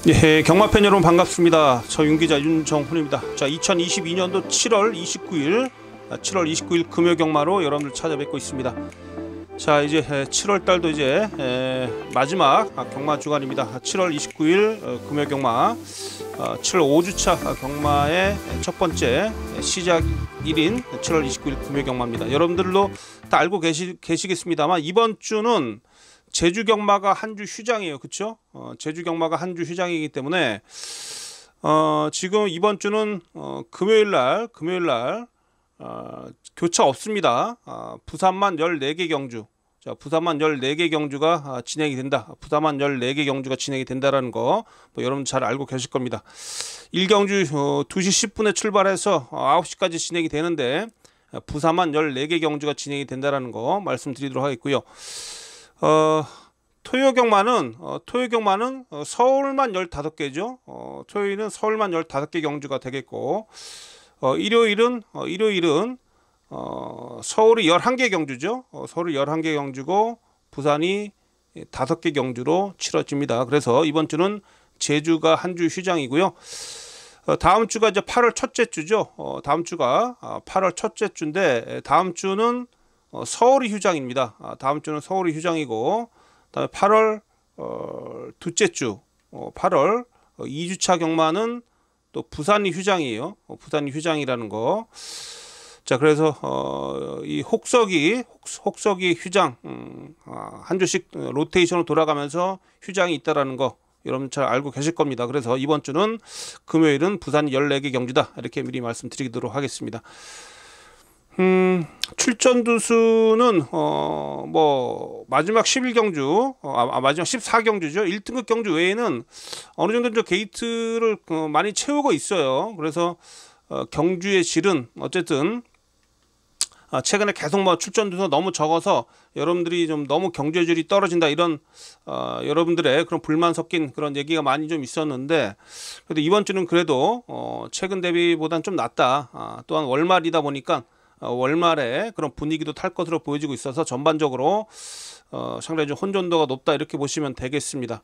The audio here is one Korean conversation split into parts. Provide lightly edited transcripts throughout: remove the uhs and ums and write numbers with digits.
예, 경마팬 여러분 반갑습니다. 저 윤기자 윤정훈입니다. 자, 2022년도 7월 29일 금요 경마로 여러분들 찾아뵙고 있습니다. 자, 이제 7월 달도 이제 마지막 경마 주간입니다. 7월 29일 금요 경마 7월 5주차 경마의 첫 번째 시작일인 7월 29일 금요 경마입니다. 여러분들도 다 알고 계시겠습니다만 이번 주는 제주 경마가 한 주 휴장이에요. 그쵸? 제주 경마가 한 주 휴장이기 때문에 지금 이번 주는 금요일 날 교차 없습니다. 부산만 14개 경주. 자, 부산만 14개 경주가 진행이 된다. 부산만 14개 경주가 진행이 된다라는 거 여러분 잘 알고 계실 겁니다. 1경주 2시 10분에 출발해서 9시까지 진행이 되는데 부산만 14개 경주가 진행이 된다라는 거 말씀드리도록 하겠고요. 토요 경마는 서울만 15개죠. 토요일은 서울만 15개 경주가 되겠고, 일요일은 서울이 11개 경주죠. 서울이 11개 경주고 부산이 5개 경주로 치러집니다. 그래서 이번 주는 제주가 한 주 휴장이고요. 다음 주가 이제 8월 첫째 주죠. 다음 주가 8월 첫째 주인데 다음 주는 서울이 휴장입니다. 다음 주는 서울이 휴장이고, 다음에 8월 둘째 주 8월 2주차 경마는 또 부산이 휴장이에요. 부산이 휴장이라는 거. 자, 그래서 이 혹서기 휴장 한 주씩 로테이션으로 돌아가면서 휴장이 있다라는 거 여러분 잘 알고 계실 겁니다. 그래서 이번 주는 금요일은 부산 14개 경주다. 이렇게 미리 말씀드리도록 하겠습니다. 출전두 수는 마지막 11경주 마지막 14경주죠. 1등급 경주 외에는 어느 정도 좀 게이트를 많이 채우고 있어요. 그래서 경주의 질은 어쨌든 최근에 계속 출전두 수가 너무 적어서 여러분들이 좀 너무 경주의 질이 떨어진다 이런 여러분들의 그런 불만 섞인 그런 얘기가 많이 좀 있었는데, 그래도 이번 주는 그래도 최근 대비보다는 좀 낫다. 또한 월말이다 보니까 월말에 그런 분위기도 탈 것으로 보여지고 있어서 전반적으로 상당히 좀 혼돈도가 높다 이렇게 보시면 되겠습니다.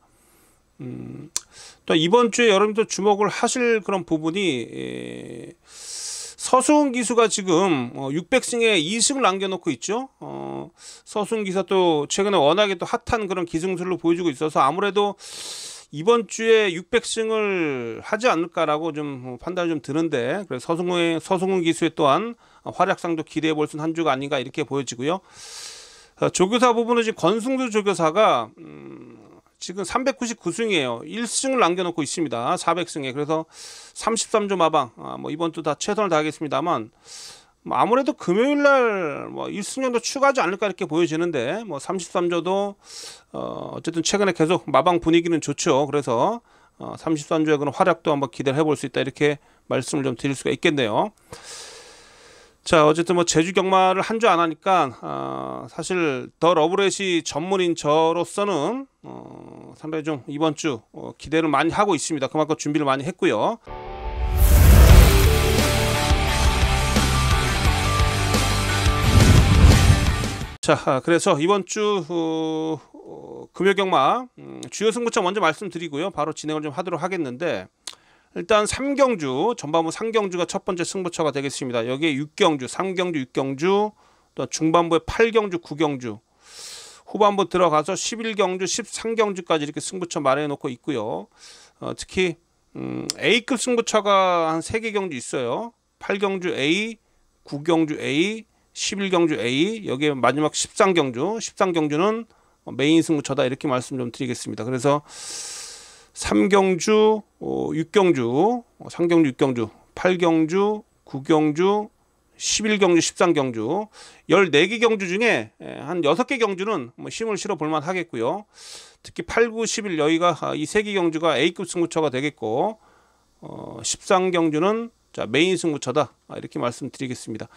또 이번 주에 여러분들 주목을 하실 그런 부분이 서수흥 기수가 지금 600승에 2승을 남겨놓고 있죠. 서수흥 기사 또 최근에 워낙에 또 핫한 그런 기승술로 보여주고 있어서 아무래도 이번 주에 600승을 하지 않을까라고 좀 판단이 좀 드는데, 그래서 서승훈 기수의 또한 활약상도 기대해 볼 수 있는 한 주가 아닌가 이렇게 보여지고요. 조교사 부분은 지금 권승주 조교사가 지금 399승이에요. 1승을 남겨놓고 있습니다. 400승에. 그래서 33조 마방. 이번 주 다 최선을 다하겠습니다만, 아무래도 금요일날 1승년도 추가하지 않을까 이렇게 보여지는데, 33조도 어쨌든 최근에 계속 마방 분위기는 좋죠. 그래서 33조의 그런 활약도 한번 기대를 해볼 수 있다 이렇게 말씀을 좀 드릴 수가 있겠네요. 자, 어쨌든 제주 경마를 한 주 안 하니까 사실 더 러브렛이 전문인 저로서는 상당히 좀 이번 주 기대를 많이 하고 있습니다. 그만큼 준비를 많이 했고요. 자, 그래서 이번 주 금요 경마 주요 승부처 먼저 말씀드리고요. 바로 진행을 좀 하도록 하겠는데, 일단 3경주 전반부 3경주가 첫 번째 승부처가 되겠습니다. 여기에 6경주 3경주 6경주, 또 중반부에 8경주 9경주, 후반부 들어가서 11경주 13경주까지 이렇게 승부처 마련해 놓고 있고요. 특히 A급 승부처가 한 3개 경주 있어요. 8경주 A, 9경주 A, 11경주 A, 여기에 마지막 13경주는 메인 승부처다 이렇게 말씀 좀 드리겠습니다. 그래서 3경주, 6경주, 3경주, 6경주, 8경주, 9경주, 11경주, 13경주 14개 경주 중에 한 6개 경주는 힘을 실어 볼만 하겠고요. 특히 8, 9, 11 여기가 이 3개 경주가 A급 승부처가 되겠고, 13경주는 자 메인 승부처다 이렇게 말씀드리겠습니다.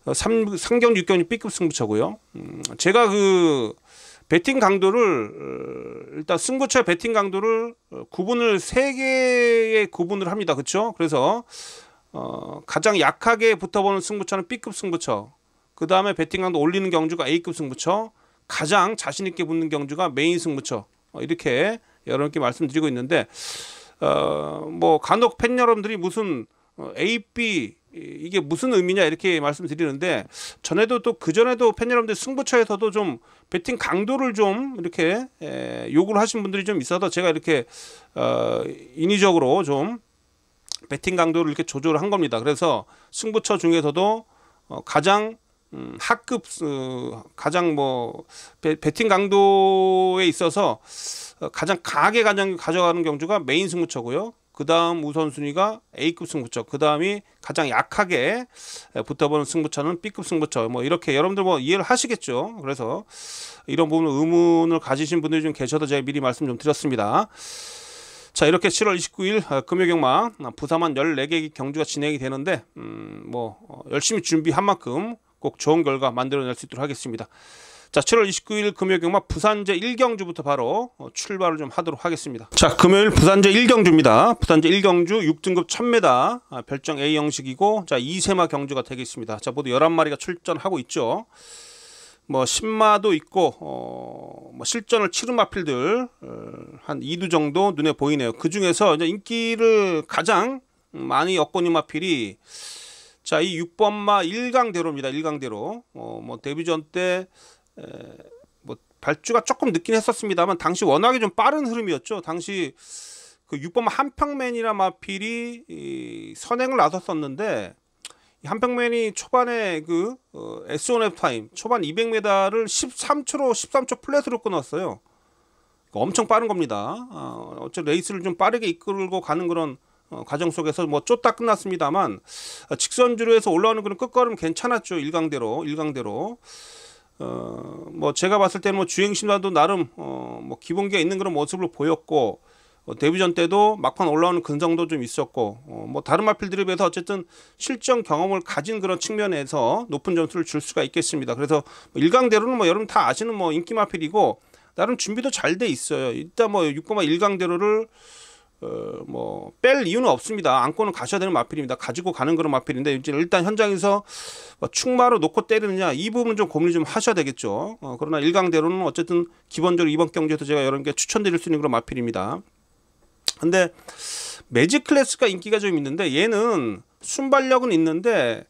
3경주, 6경주 B급 승부처고요. 제가 그 배팅 강도를 일단 승부처 배팅 강도를 구분을 3개의 구분을 합니다. 그렇죠? 그래서 가장 약하게 붙어보는 승부처는 B급 승부처, 그 다음에 배팅 강도 올리는 경주가 A급 승부처, 가장 자신있게 붙는 경주가 메인 승부처, 이렇게 여러분께 말씀드리고 있는데 뭐 간혹 팬 여러분들이 무슨 A, B 이게 무슨 의미냐 이렇게 말씀드리는데 전에도 또 그전에도 팬 여러분들 승부처에서도 좀 배팅 강도를 좀 이렇게 요구를 하신 분들이 좀 있어서 제가 이렇게 인위적으로 좀 배팅 강도를 이렇게 조절을 한 겁니다. 그래서 승부처 중에서도 가장 하급 가장 뭐 배팅 강도에 있어서 가장 강하게 가져가는 경주가 메인 승부처고요. 그 다음 우선순위가 A급 승부처, 그 다음이 가장 약하게 붙어보는 승부처는 B급 승부처. 뭐 이렇게 여러분들 뭐 이해를 하시겠죠. 그래서 이런 부분 의문을 가지신 분들이 좀 계셔서 제가 미리 말씀 좀 드렸습니다. 자, 이렇게 7월 29일 금요경마 부사만 14개 경주가 진행이 되는데 뭐 열심히 준비한 만큼 꼭 좋은 결과 만들어낼 수 있도록 하겠습니다. 자, 7월 29일 금요경마 부산제 1경주부터 바로 출발을 좀 하도록 하겠습니다. 자, 금요일 부산제 1경주입니다. 부산제 1경주 6등급 1000m 별정 A 형식이고, 자, 2세마 경주가 되겠습니다. 자, 모두 11마리가 출전하고 있죠. 뭐 10마도 있고 뭐 실전을 치른 마필들 한 2두 정도 눈에 보이네요. 그 중에서 이제 인기를 가장 많이 얻고 있는 마필이 자, 이 6번마 1강대로입니다. 1강대로. 뭐 데뷔전 때 뭐 발주가 조금 늦긴 했었습니다만 당시 워낙에 좀 빠른 흐름이었죠. 당시 그 6번마 한평맨이라 마필이 선행을 나섰었는데, 이 한평맨이 초반에 그 S1F 타임 초반 200m를 13초 플랫으로 끊었어요. 엄청 빠른 겁니다. 어째 레이스를 좀 빠르게 이끌고 가는 그런 과정 속에서 뭐 쫓다 끝났습니다만 직선주로에서 올라오는 그런 끝걸음 괜찮았죠. 1강대로. 뭐 제가 봤을 때는 뭐 주행심라도 나름 뭐 기본기가 있는 그런 모습을 보였고, 데뷔전 때도 막판 올라오는 근성도 좀 있었고, 뭐 다른 마필들에 비해서 어쨌든 실전 경험을 가진 그런 측면에서 높은 점수를 줄 수가 있겠습니다. 그래서 1강대로는 뭐 여러분 다 아시는 뭐 인기 마필이고 나름 준비도 잘 돼 있어요. 일단 뭐 6번마 1강대로를 뭐 뺄 이유는 없습니다. 안고는 가셔야 되는 마필입니다. 가지고 가는 그런 마필인데 일단 현장에서 뭐 충마로 놓고 때리느냐 이 부분 좀 고민을 좀 하셔야 되겠죠. 그러나 1강대로는 어쨌든 기본적으로 이번 경주에서 제가 여러분께 추천드릴 수 있는 그런 마필입니다. 근데 매직 클래스가 인기가 좀 있는데 얘는 순발력은 있는데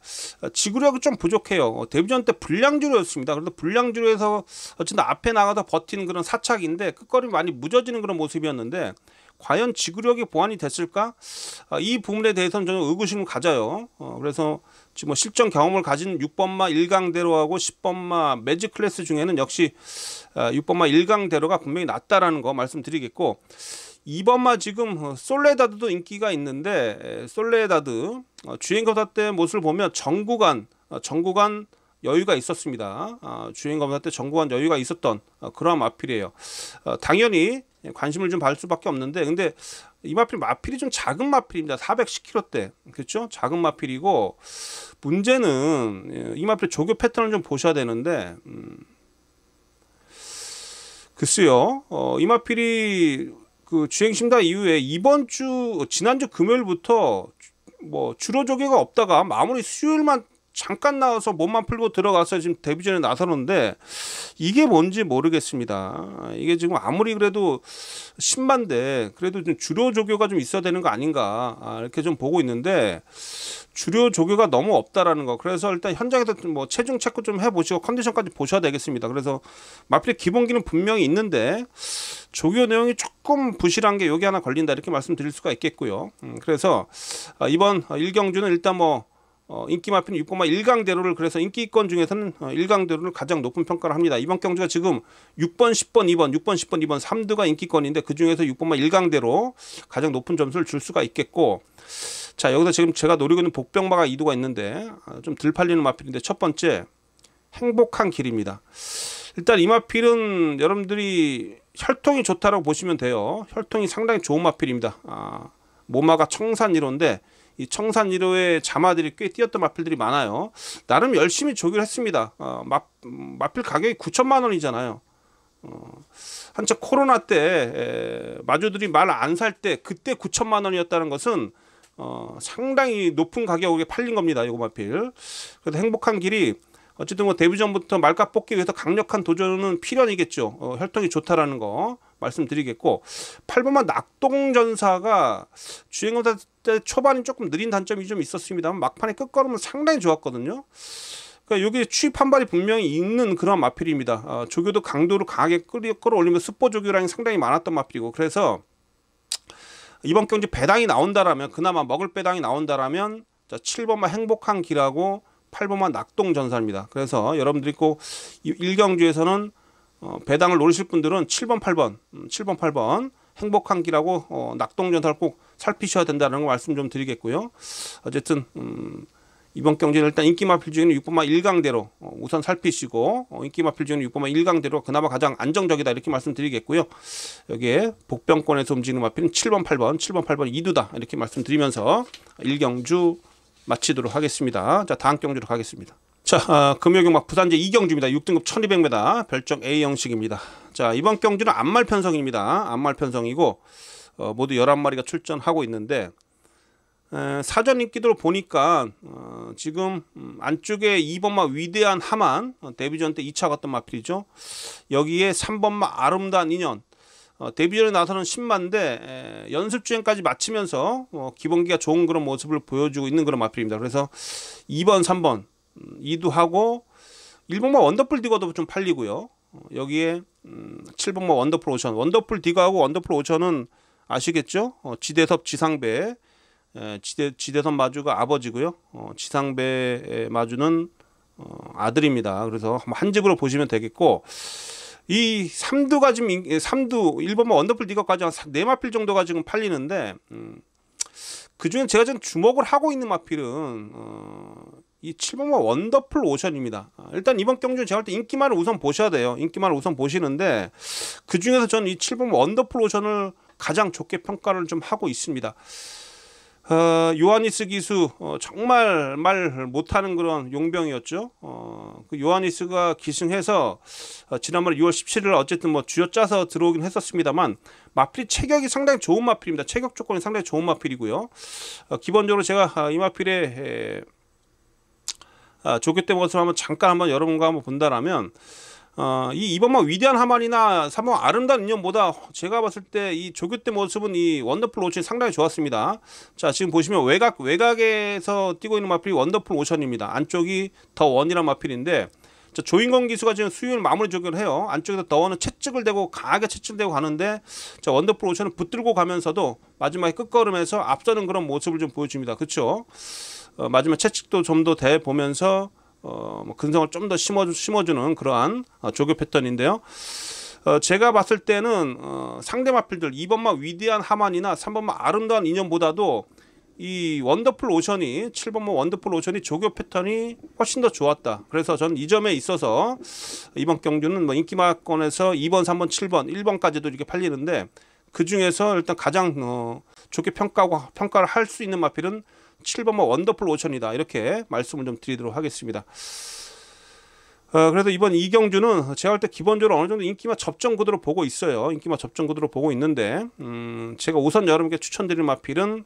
지구력이 좀 부족해요. 데뷔전 때 불량주로였습니다. 그래도 불량주로에서 어쨌든 앞에 나가서 버티는 그런 사착인데 끝걸음이 많이 무뎌지는 그런 모습이었는데 과연 지구력이 보완이 됐을까? 이 부분에 대해서는 저는 의구심을 가져요. 그래서 지금 뭐 실전 경험을 가진 6번마 1강대로하고 10번마 매직 클래스 중에는 역시 6번마 1강대로가 분명히 낫다라는 거 말씀드리겠고, 2번마 지금 솔레다드도 인기가 있는데 솔레다드 주행검사 때 모습을 보면 정구간 여유가 있었습니다. 주행검사 때 정구간 여유가 있었던 그런 마필이에요. 당연히 관심을 좀 받을 수밖에 없는데, 근데 이 마필이 좀 작은 마필입니다. 410kg대 그렇죠? 작은 마필이고, 문제는 이 마필 조교 패턴을 좀 보셔야 되는데 글쎄요, 이 마필이 그 주행 심사 이후에 지난주 금요일부터 뭐 주로 조교가 없다가 마무리 수요일만 잠깐 나와서 몸만 풀고 들어가서 지금 데뷔전에 나서는데 이게 뭔지 모르겠습니다. 이게 지금 아무리 그래도 10만대 그래도 좀 주로 조교가 좀 있어야 되는 거 아닌가 이렇게 좀 보고 있는데 주로 조교가 너무 없다라는 거. 그래서 일단 현장에서 뭐 체중 체크 좀 해보시고 컨디션까지 보셔야 되겠습니다. 그래서 마필의 기본기는 분명히 있는데 조교 내용이 조금 부실한 게 여기 하나 걸린다 이렇게 말씀드릴 수가 있겠고요. 그래서 이번 1경주는 일단 뭐 인기 마필은 6번마 1강대로를, 그래서 인기권 중에서는 1강대로를 가장 높은 평가를 합니다. 이번 경주가 지금 6번, 10번, 2번, 6번, 10번, 2번 3두가 인기권인데 그 중에서 6번마 1강대로 가장 높은 점수를 줄 수가 있겠고, 자, 여기서 지금 제가 노리고 있는 복병마가 2두가 있는데 좀 덜 팔리는 마필인데 첫 번째 행복한 길입니다. 일단 이 마필은 여러분들이 혈통이 좋다라고 보시면 돼요. 혈통이 상당히 좋은 마필입니다. 모마가 청산 1호인데 이 청산 1호의 자마들이 꽤 뛰었던 마필들이 많아요. 나름 열심히 조기를 했습니다. 마필 가격이 9천만 원이잖아요. 한참 코로나 때 마주들이 말 안 살 때 그때 9천만 원이었다는 것은 상당히 높은 가격에 팔린 겁니다. 이거 마필. 그래서 행복한 길이 어쨌든 뭐 데뷔전부터 말값 뽑기 위해서 강력한 도전은 필연이겠죠. 혈통이 좋다라는 거. 말씀드리겠고, 8번만 낙동전사가 주행거사 때 초반이 조금 느린 단점이 좀 있었습니다만 막판에 끝걸음은 상당히 좋았거든요. 그러니까 여기 추입 한 발이 분명히 있는 그런 마필입니다. 조교도 강도를 강하게 끌어올리면 스포 조교량이 상당히 많았던 마필이고, 그래서 이번 경기 배당이 나온다라면, 그나마 먹을 배당이 나온다라면 7번만 행복한 길하고 8번만 낙동전사입니다. 그래서 여러분들이 꼭 1경주에서는 배당을 노리실 분들은 7번 8번 행복한 길하고 낙동전사를 꼭 살피셔야 된다는 거 말씀 좀 드리겠고요. 어쨌든 이번 경기는 일단 인기마필 중에는 6번만 1강대로 우선 살피시고, 인기마필 중에는 6번만 1강대로 그나마 가장 안정적이다 이렇게 말씀드리겠고요. 여기에 복병권에서 움직이는 마필은 7번 8번 2두다 이렇게 말씀드리면서 1경주 마치도록 하겠습니다. 자, 다음 경주로 가겠습니다. 자, 금요경막 부산제 2경주입니다. 6등급 1200m 별정 A 형식입니다. 자, 이번 경주는 안말 편성입니다. 안말 편성이고 모두 11마리가 출전하고 있는데, 사전 인기도를 보니까 지금 안쪽에 2번마 위대한 하만, 데뷔전 때 2차 갔던 마필이죠. 여기에 3번마 아름다운 인연, 데뷔전에 나서는 10만인데 연습 주행까지 마치면서 기본기가 좋은 그런 모습을 보여주고 있는 그런 마필입니다. 그래서 2번 3번 2두 하고 1번마 원더풀 디거도 좀 팔리고요. 여기에 7번마 원더풀 오션, 원더풀 디거하고 원더풀 오션은 아시겠죠? 지대섭 지상배, 지대섭 마주가 아버지고요. 지상배 마주는 아들입니다. 그래서 한 집으로 보시면 되겠고, 이 3두가 지금 3두 1번마 원더풀 디거까지 한 4마필 정도가 지금 팔리는데, 그 중에 제가 지금 주목을 하고 있는 마필은 이 7번마 원더풀 오션입니다. 일단 이번 경주는 제가 볼 때 인기만을 우선 보셔야 돼요. 인기만을 우선 보시는데, 그 중에서 저는 이 7번마 원더풀 오션을 가장 좋게 평가를 좀 하고 있습니다. 요하니스 기수 정말 말 못하는 그런 용병이었죠. 그 요하니스가 기승해서 지난번에 6월 17일 어쨌든 뭐 쥐어짜서 들어오긴 했었습니다만, 마필이 체격이 상당히 좋은 마필입니다. 체격 조건이 상당히 좋은 마필이고요. 기본적으로 제가 이 마필의 조교 때 모습을 잠깐 여러분과 한번 본다라면, 이 2번마 위대한 하만이나 3번 아름다운 인연보다 제가 봤을 때 이 조교 때 모습은 이 원더풀 오션이 상당히 좋았습니다. 자, 지금 보시면 외곽에서 뛰고 있는 마필이 원더풀 오션입니다. 안쪽이 더 원이란 마필인데, 자, 조인건 기수가 지금 수윤을 마무리 조교를 해요. 안쪽에서 더 원은 채찍을 대고 강하게 채찍을 대고 가는데, 자, 원더풀 오션은 붙들고 가면서도 마지막에 끝걸음에서 앞서는 그런 모습을 좀 보여줍니다. 그렇죠? 마지막 채찍도 좀 더 대 보면서 근성을 좀 더 심어주는 그러한 조교 패턴인데요. 제가 봤을 때는 상대 마필들 2번마 위대한 하만이나 3번마 아름다운 인연보다도 이 원더풀 오션이 7번마 원더풀 오션이 조교 패턴이 훨씬 더 좋았다. 그래서 전 이 점에 있어서 이번 경주는 뭐 인기마권에서 2번 3번 7번 1번까지도 이렇게 팔리는데, 그 중에서 일단 가장 좋게 평가를 할 수 있는 마필은 7번마 원더풀 오션이다 이렇게 말씀을 좀 드리도록 하겠습니다. 그래서 이번 이경주는 제가 볼 때 기본적으로 어느 정도 인기마 접전 구도로 보고 있어요. 인기마 접전 구도로 보고 있는데, 제가 우선 여러분께 추천드릴 마필은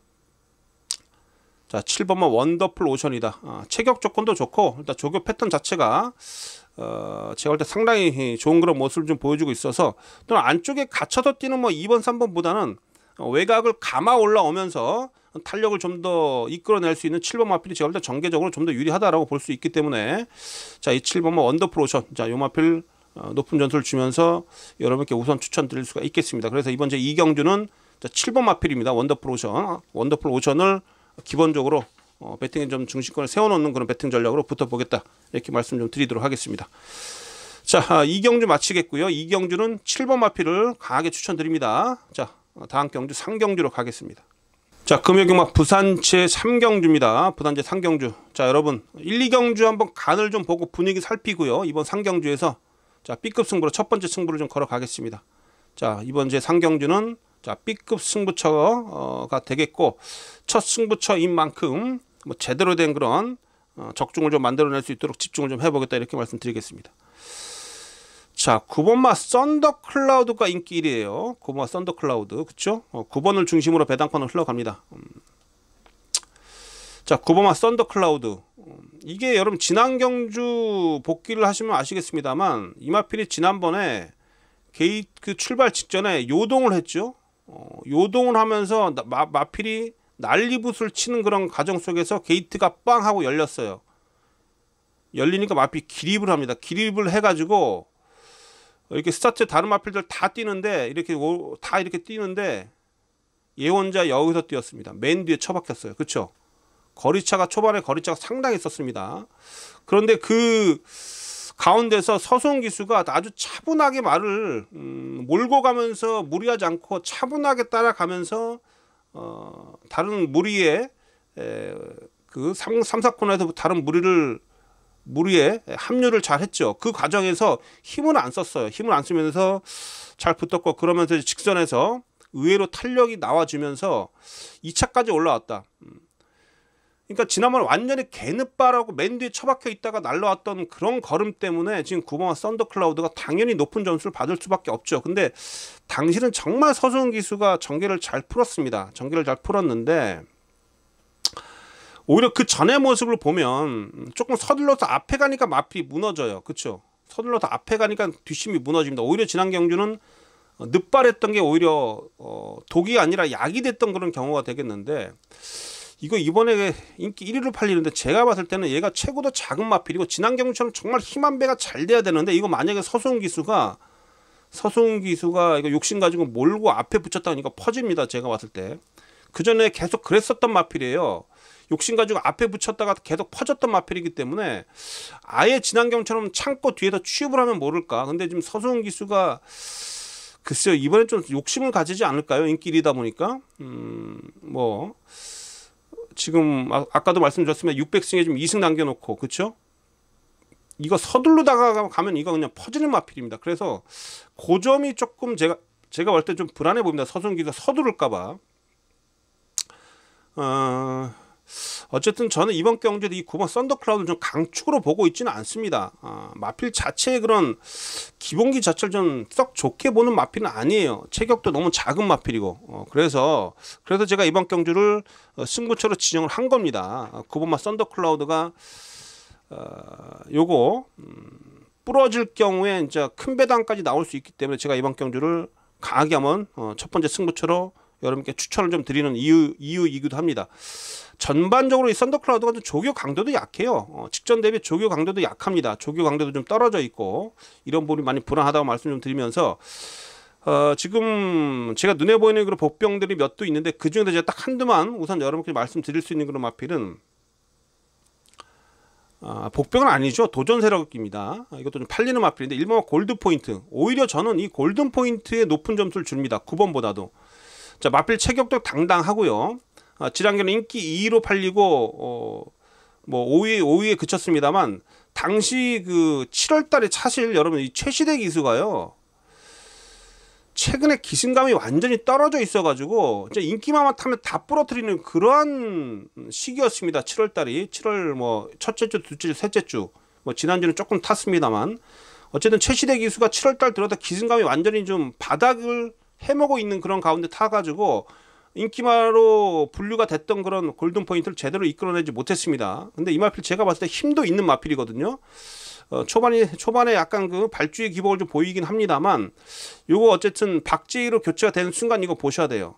자 7번마 원더풀 오션이다. 체격 조건도 좋고 일단 조교 패턴 자체가 제가 볼 때 상당히 좋은 그런 모습을 좀 보여주고 있어서, 또는 안쪽에 갇혀서 뛰는 뭐 2번 3번보다는 외곽을 감아 올라오면서 탄력을 좀 더 이끌어낼 수 있는 7번 마필이 제가 볼 때 전개적으로 좀 더 유리하다라고 볼 수 있기 때문에, 자, 이 7번마 원더풀 오션, 자, 요 마필 높은 점수를 주면서 여러분께 우선 추천드릴 수가 있겠습니다. 그래서 이번 제 2경주는 7번 마필입니다. 원더풀 오션, 원더풀 오션을 기본적으로 배팅에 좀 중심권을 세워놓는 그런 배팅 전략으로 붙어보겠다 이렇게 말씀 좀 드리도록 하겠습니다. 자, 2경주 마치겠고요. 2경주는 7번 마필을 강하게 추천드립니다. 자, 다음 경주 3경주로 가겠습니다. 자, 금요경막 부산제 3경주입니다. 부산제 3경주. 자, 여러분 1, 2경주 한번 간을 좀 보고 분위기 살피고요. 이번 3경주에서 자, B급 승부로 첫 번째 승부를 좀 걸어 가겠습니다. 자, 이번 제 3경주는 자, B급 승부처가 되겠고, 첫 승부처인 만큼 뭐 제대로 된 그런 적중을 좀 만들어낼 수 있도록 집중을 좀 해보겠다 이렇게 말씀드리겠습니다. 자, 9번마 썬더클라우드가 인기 1위에요. 9번마 썬더클라우드, 그쵸? 9번을 중심으로 배당권을 흘러갑니다. 자, 9번마 썬더클라우드. 이게 여러분 지난 경주 복귀를 하시면 아시겠습니다만, 이마필이 지난번에 게이트 출발 직전에 요동을 했죠. 요동을 하면서 마필이 난리붓을 치는 그런 과정 속에서 게이트가 빵 하고 열렸어요. 열리니까 마필이 기립을 합니다. 기립을 해가지고 이렇게 스타트 다른 마필들 다 뛰는데 다 이렇게 뛰는데 얘 혼자 여기서 뛰었습니다. 맨 뒤에 처박혔어요. 그쵸? 초반에 거리차가 상당히 있었습니다. 그런데 그 가운데서 서수홍 기수가 아주 차분하게 말을 몰고 가면서 무리하지 않고 차분하게 따라가면서 다른 무리에 그 3, 4코너에서 다른 무리에 합류를 잘 했죠. 그 과정에서 힘을 안 썼어요. 힘을 안 쓰면서 잘 붙었고, 그러면서 직선에서 의외로 탄력이 나와주면서 2차까지 올라왔다. 그러니까 지난번에 완전히 개느바라고 맨 뒤에 처박혀 있다가 날라왔던 그런 걸음 때문에 지금 9번마 썬더클라우드가 당연히 높은 점수를 받을 수밖에 없죠. 근데 당시는 정말 서수홍 기수가 전개를 잘 풀었습니다. 전개를 잘 풀었는데 오히려 그 전의 모습을 보면 조금 서둘러서 앞에 가니까 마필이 무너져요. 그쵸? 서둘러서 앞에 가니까 뒷심이 무너집니다. 오히려 지난 경주는 늦발했던 게 오히려 독이 아니라 약이 됐던 그런 경우가 되겠는데, 이거 이번에 인기 1위로 팔리는데 제가 봤을 때는 얘가 최고도 작은 마필이고 지난 경주처럼 정말 힘한 배가 잘 돼야 되는데, 이거 만약에 서수홍 기수가 이거 욕심 가지고 몰고 앞에 붙였다가 이거 퍼집니다. 제가 봤을 때. 그 전에 계속 그랬었던 마필이에요. 욕심 가지고 앞에 붙였다가 계속 퍼졌던 마필이기 때문에 아예 지난 경처럼 참고 뒤에서 취업을 하면 모를까. 근데 지금 서수홍 기수가 글쎄요, 이번엔 좀 욕심을 가지지 않을까요? 인기 1위다 보니까. 뭐 지금 아까도 말씀드렸으면 600승에 좀 2승 남겨놓고, 그쵸? 이거 서둘르다가 가면 이거 그냥 퍼지는 마필입니다. 그래서 그 점이 조금 제가 볼 때 좀 불안해 보입니다. 서수홍 기수가 서두를까봐. 어쨌든 저는 이번 경주도 이 9번 썬더클라우드를 좀 강축으로 보고 있지는 않습니다. 마필 자체의 그런 기본기 자체를 좀 썩 좋게 보는 마필은 아니에요. 체격도 너무 작은 마필이고, 그래서 제가 이번 경주를 승부처로 지정을 한 겁니다. 9번마 썬더클라우드가 요거 부러질 경우에 이제 큰 배당까지 나올 수 있기 때문에 제가 이번 경주를 강하게 한번 첫 번째 승부처로 여러분께 추천을 좀 드리는 이유이기도 합니다. 전반적으로 이 썬더클라우드가 좀 조교 강도도 약해요. 직전 대비 조교 강도도 약합니다. 조교 강도도 좀 떨어져 있고, 이런 부분이 많이 불안하다고 말씀 좀 드리면서 지금 제가 눈에 보이는 그런 복병들이 몇 도 있는데, 그 중에서 제가 딱 한두만 우선 여러분께 말씀드릴 수 있는 그런 마필은 복병은 아니죠. 도전 세력입니다. 이것도 좀 팔리는 마필인데 1번 골드 포인트. 오히려 저는 이 골든 포인트에 높은 점수를 줍니다. 9번보다도. 자, 마필 체격도 당당하고요. 지난경은 인기 2위로 팔리고 뭐 5위에 그쳤습니다만, 당시 그 7월달에 사실 여러분 이 최시대 기수가요, 최근에 기승감이 완전히 떨어져 있어가지고 인기만만 타면 다 부러뜨리는 그러한 시기였습니다. 7월달이 7월 뭐 첫째 주, 둘째 주, 셋째 주, 뭐 지난주는 조금 탔습니다만, 어쨌든 최시대 기수가 7월달 들어다 기승감이 완전히 좀 바닥을 해먹고 있는 그런 가운데 타가지고 인기마로 분류가 됐던 그런 골든 포인트를 제대로 이끌어내지 못했습니다. 근데 이 마필 제가 봤을 때 힘도 있는 마필이거든요. 초반에 약간 그 발주의 기복을 좀 보이긴 합니다만, 요거 어쨌든 박제이로 교체가 되는 순간 이거 보셔야 돼요.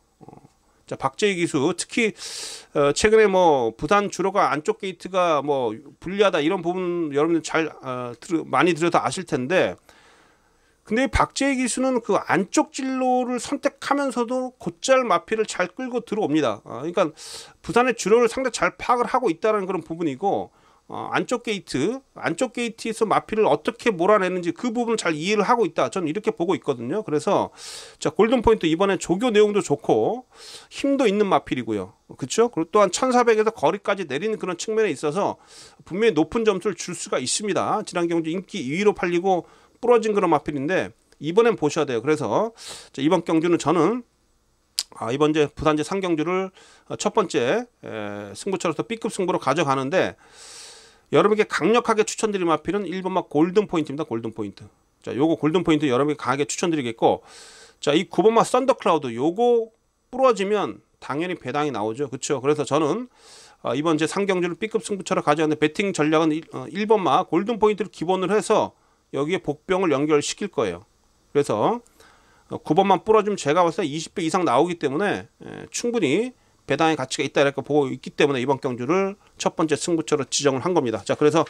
자, 박제이 기수 특히 최근에 뭐 부산 주로가 안쪽 게이트가 뭐 불리하다 이런 부분 여러분들 많이 들어서 아실 텐데, 근데 박제이 기수는 그 안쪽 진로를 선택하면서도 곧잘 마필을 잘 끌고 들어옵니다. 그러니까 부산의 주로를 상당히 잘 파악을 하고 있다는 그런 부분이고, 안쪽 게이트에서 마필을 어떻게 몰아내는지 그 부분을 잘 이해를 하고 있다. 저는 이렇게 보고 있거든요. 그래서 자, 골든 포인트 이번에 조교 내용도 좋고 힘도 있는 마필이고요. 그렇죠? 그리고 또한 1400에서 거리까지 내리는 그런 측면에 있어서 분명히 높은 점수를 줄 수가 있습니다. 지난 경주 인기 2위로 팔리고 부러진 그런 마필인데 이번엔 보셔야 돼요. 그래서 자, 이번 경주는 저는 이번 부산제 상경주를 첫 번째 승부처로서 B급 승부로 가져가는데, 여러분께 강력하게 추천드릴 마필은 1번마 골든 포인트입니다. 골든 포인트. 자, 요거 골든 포인트 여러분께 강하게 추천드리겠고, 자, 이 9번마 썬더클라우드 요거 부러지면 당연히 배당이 나오죠. 그렇죠? 그래서 저는 이번 제 상경주를 B급 승부처로 가져가는데 배팅 전략은 1번마 골든 포인트를 기본으로 해서 여기에 복병을 연결시킬 거예요. 그래서 9번만 뿌려주면 제가 봤을 때 20배 이상 나오기 때문에 충분히 배당의 가치가 있다 이렇게 보고 있기 때문에 이번 경주를 첫 번째 승부처로 지정을 한 겁니다. 자, 그래서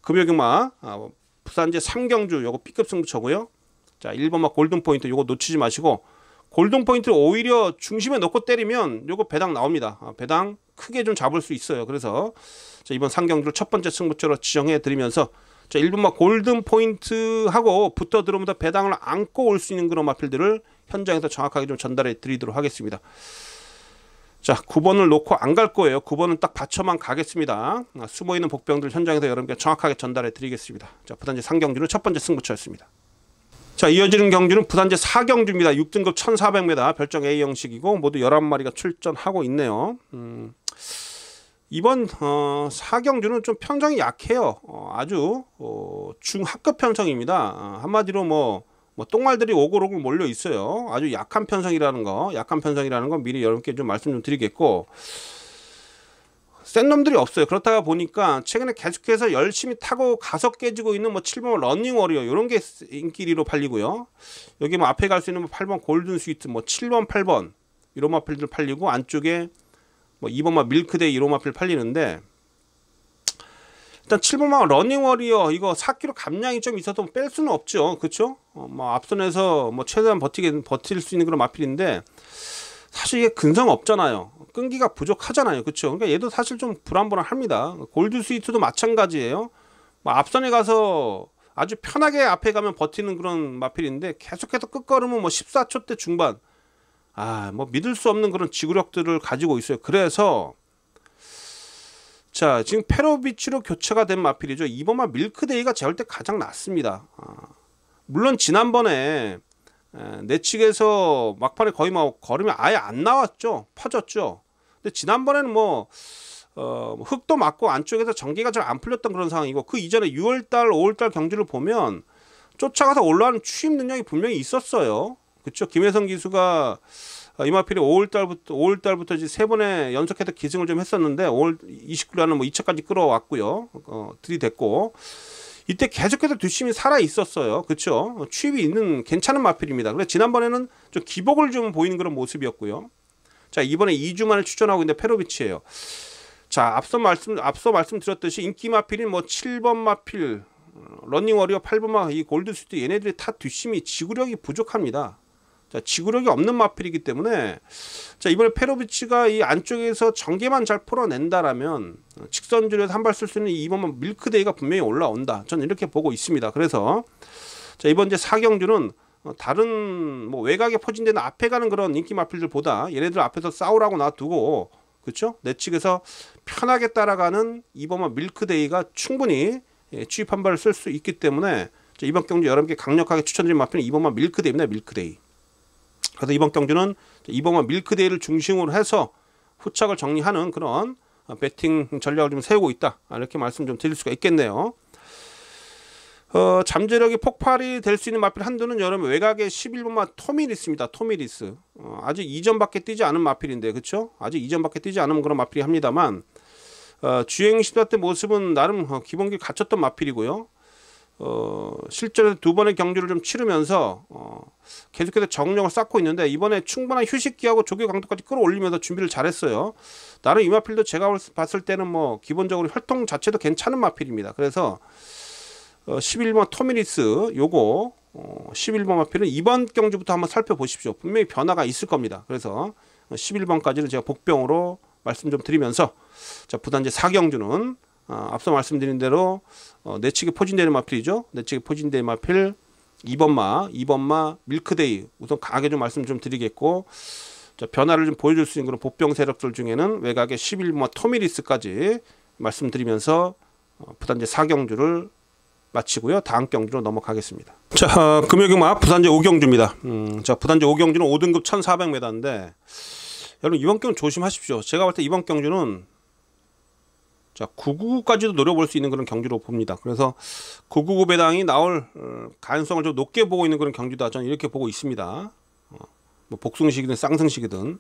금요경마 부산제 3경주 요거 B급 승부처고요. 자, 1번마 골든포인트 요거 놓치지 마시고, 골든포인트 오히려 중심에 놓고 때리면 요거 배당 나옵니다. 배당 크게 좀 잡을 수 있어요. 그래서 자, 이번 3경주를 첫 번째 승부처로 지정해 드리면서, 자, 1번마 골든포인트하고 붙어 들어오면서 배당을 안고 올 수 있는 그런 마필들을 현장에서 정확하게 좀 전달해 드리도록 하겠습니다. 자, 9번을 놓고 안 갈 거예요. 9번은 딱 받쳐만 가겠습니다. 숨어있는 복병들 현장에서 여러분께 정확하게 전달해 드리겠습니다. 자, 부산제 3경주는 첫 번째 승부처였습니다. 자, 이어지는 경주는 부산제 4경주입니다. 6등급 1400m 별정 A 형식이고 모두 11마리가 출전하고 있네요. 이번 4경주는 좀 편성이 약해요. 아주 중하급 편성입니다. 한마디로 뭐 똥말들이 오골오골 몰려 있어요. 아주 약한 편성이라는 거 미리 여러분께 좀 말씀 좀 드리겠고, 센 놈들이 없어요. 그렇다가 보니까 최근에 계속해서 열심히 타고 가서 깨지고 있는 7번 러닝 워리어 이런 게 인기리로 팔리고요. 여기 앞에 갈 수 있는 8번 골든 스위트, 7번 8번 이런 마필들 팔리고, 안쪽에 2번마 밀크데이 이런 마필 팔리는데, 일단 7번마 러닝 워리어 이거 4kg 감량이 좀 있어도 뺄 수는 없죠. 그쵸? 앞선에서 최대한 버틸 수 있는 그런 마필인데, 사실 이게 근성 없잖아요. 끈기가 부족하잖아요. 그쵸? 그러니까 얘도 사실 좀 불안불안합니다. 골드 스위트도 마찬가지예요. 앞선에 가서 아주 편하게 앞에 가면 버티는 그런 마필인데, 계속해서 끝걸음은 14초 대 중반, 믿을 수 없는 그런 지구력들을 가지고 있어요. 그래서 자, 지금 페로비치로 교체가 된 마필이죠. 이번만 밀크데이가 제가 볼 때 가장 낫습니다. 물론 지난번에 내측에서 막판에 거의 걸음이 아예 안 나왔죠. 퍼졌죠. 근데 지난번에는 흙도 맞고 안쪽에서 전기가 잘 안 풀렸던 그런 상황이고, 그 이전에 6월달 5월달 경주를 보면 쫓아가서 올라가는 추임 능력이 분명히 있었어요. 그렇죠. 김혜성 기수가 이 마필이 5월달부터 이제 3번에 연속해서 기승을 좀 했었는데, 5월 29일에는 2차까지 끌어왔고요. 들이댔고, 이때 계속해서 뒷심이 살아 있었어요. 그렇죠. 추입이 있는 괜찮은 마필입니다. 그래서 지난번에는 좀 기복을 좀 보이는 그런 모습이었고요. 자, 이번에 2주 만에 출전하고 있는데 페로비치예요. 자, 앞서 말씀드렸듯이 인기 마필인 7번 마필, 러닝 워리어 8번마 이 골드 스위트, 얘네들이 다 뒷심이 지구력이 부족합니다. 자, 지구력이 없는 마필이기 때문에, 자, 이번에 페로비치가 이 안쪽에서 전개만 잘 풀어낸다라면 직선줄에서 한 발 쓸 수 있는 2번만 밀크데이가 분명히 올라온다. 저는 이렇게 보고 있습니다. 그래서 자, 이번 이제 4경주는 다른 외곽에 포진되는 앞에 가는 그런 인기 마필들보다 얘네들 앞에서 싸우라고 놔두고, 그렇죠? 내측에서 편하게 따라가는 2번만 밀크데이가 충분히 추입 한 발을 쓸 수 있기 때문에, 자, 이번 경주 여러분께 강력하게 추천드린 마필은 2번만 밀크데이입니다. 밀크데이. 그래서 이번 경주는 2번마 밀크데이를 중심으로 해서 후착을 정리하는 그런 배팅 전략을 좀 세우고 있다, 이렇게 말씀 좀 드릴 수가 있겠네요. 잠재력이 폭발이 될 수 있는 마필 한두는 여러분 외곽에 11번마 토미리스입니다. 토미리스. 아직 이전밖에 뛰지 않은 마필인데, 그렇죠? 아직 이전밖에 뛰지 않은 그런 마필이 합니다만, 주행 14대 모습은 나름 기본기 갖췄던 마필이고요. 실제로 2번의 경주를 좀 치르면서 계속해서 적응력을 쌓고 있는데, 이번에 충분한 휴식기하고 조교 강도까지 끌어올리면서 준비를 잘했어요. 나름 이 마필도 제가 봤을 때는 기본적으로 혈통 자체도 괜찮은 마필입니다. 그래서 11번 토미리스 요거 11번 마필은 이번 경주부터 한번 살펴보십시오. 분명히 변화가 있을 겁니다. 그래서 11번까지는 제가 복병으로 말씀 좀 드리면서, 자, 부산제 4경주는 앞서 말씀드린 대로 내측에 포진되는 마필이죠. 내측에 포진되는 마필 2번마 밀크데이 우선 강하게 좀 말씀 좀 드리겠고, 자, 변화를 좀 보여줄 수 있는 그런 복병 세력들 중에는 외곽에 11번마 토미리스까지 말씀드리면서 부산제 4경주를 마치고요. 다음 경주로 넘어가겠습니다. 자, 금요경마 부산제 5경주입니다. 자, 부산제 5경주는 5등급 1400m인데 여러분 이번 경주 조심하십시오. 제가 볼 때 이번 경주는 자, 999까지도 노려볼 수 있는 그런 경주로 봅니다. 그래서 999 배당이 나올 가능성을 좀 높게 보고 있는 그런 경주다, 저는 이렇게 보고 있습니다. 복숭식이든 쌍승식이든.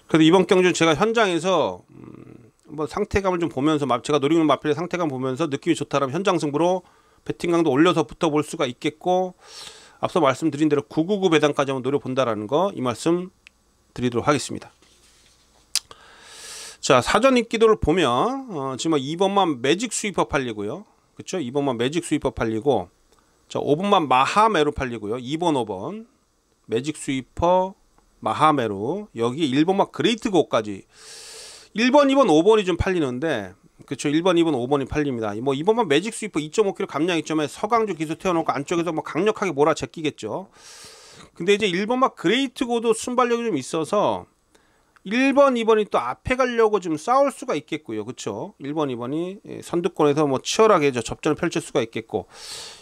그래서 이번 경주 제가 현장에서 상태감을 좀 보면서, 제가 노리는 마필의 상태감 보면서 느낌이 좋다라면 현장 승부로 배팅 강도 올려서 붙어볼 수가 있겠고, 앞서 말씀드린 대로 999 배당까지 한번 노려본다라는 거 이 말씀 드리도록 하겠습니다. 자, 사전 인기도를 보면 지금 2번만 매직 스위퍼 팔리고요. 그렇죠? 2번만 매직 스위퍼 팔리고, 자, 5번만 마하메로 팔리고요. 2번, 5번 매직 스위퍼, 마하메로, 여기 1번만 그레이트 고까지 1번, 2번, 5번이 좀 팔리는데, 그렇죠. 1번, 2번, 5번이 팔립니다. 뭐 2번만 매직 스위퍼 2.5kg 감량 이점에 서강주 기수 태워놓고 안쪽에서 뭐 강력하게 몰아제끼겠죠. 근데 이제 1번만 그레이트 고도 순발력이 좀 있어서 1번, 2번이 또 앞에 가려고 좀 싸울 수가 있겠고요. 그렇죠. 1번, 2번이 선두권에서 뭐 치열하게 접전을 펼칠 수가 있겠고,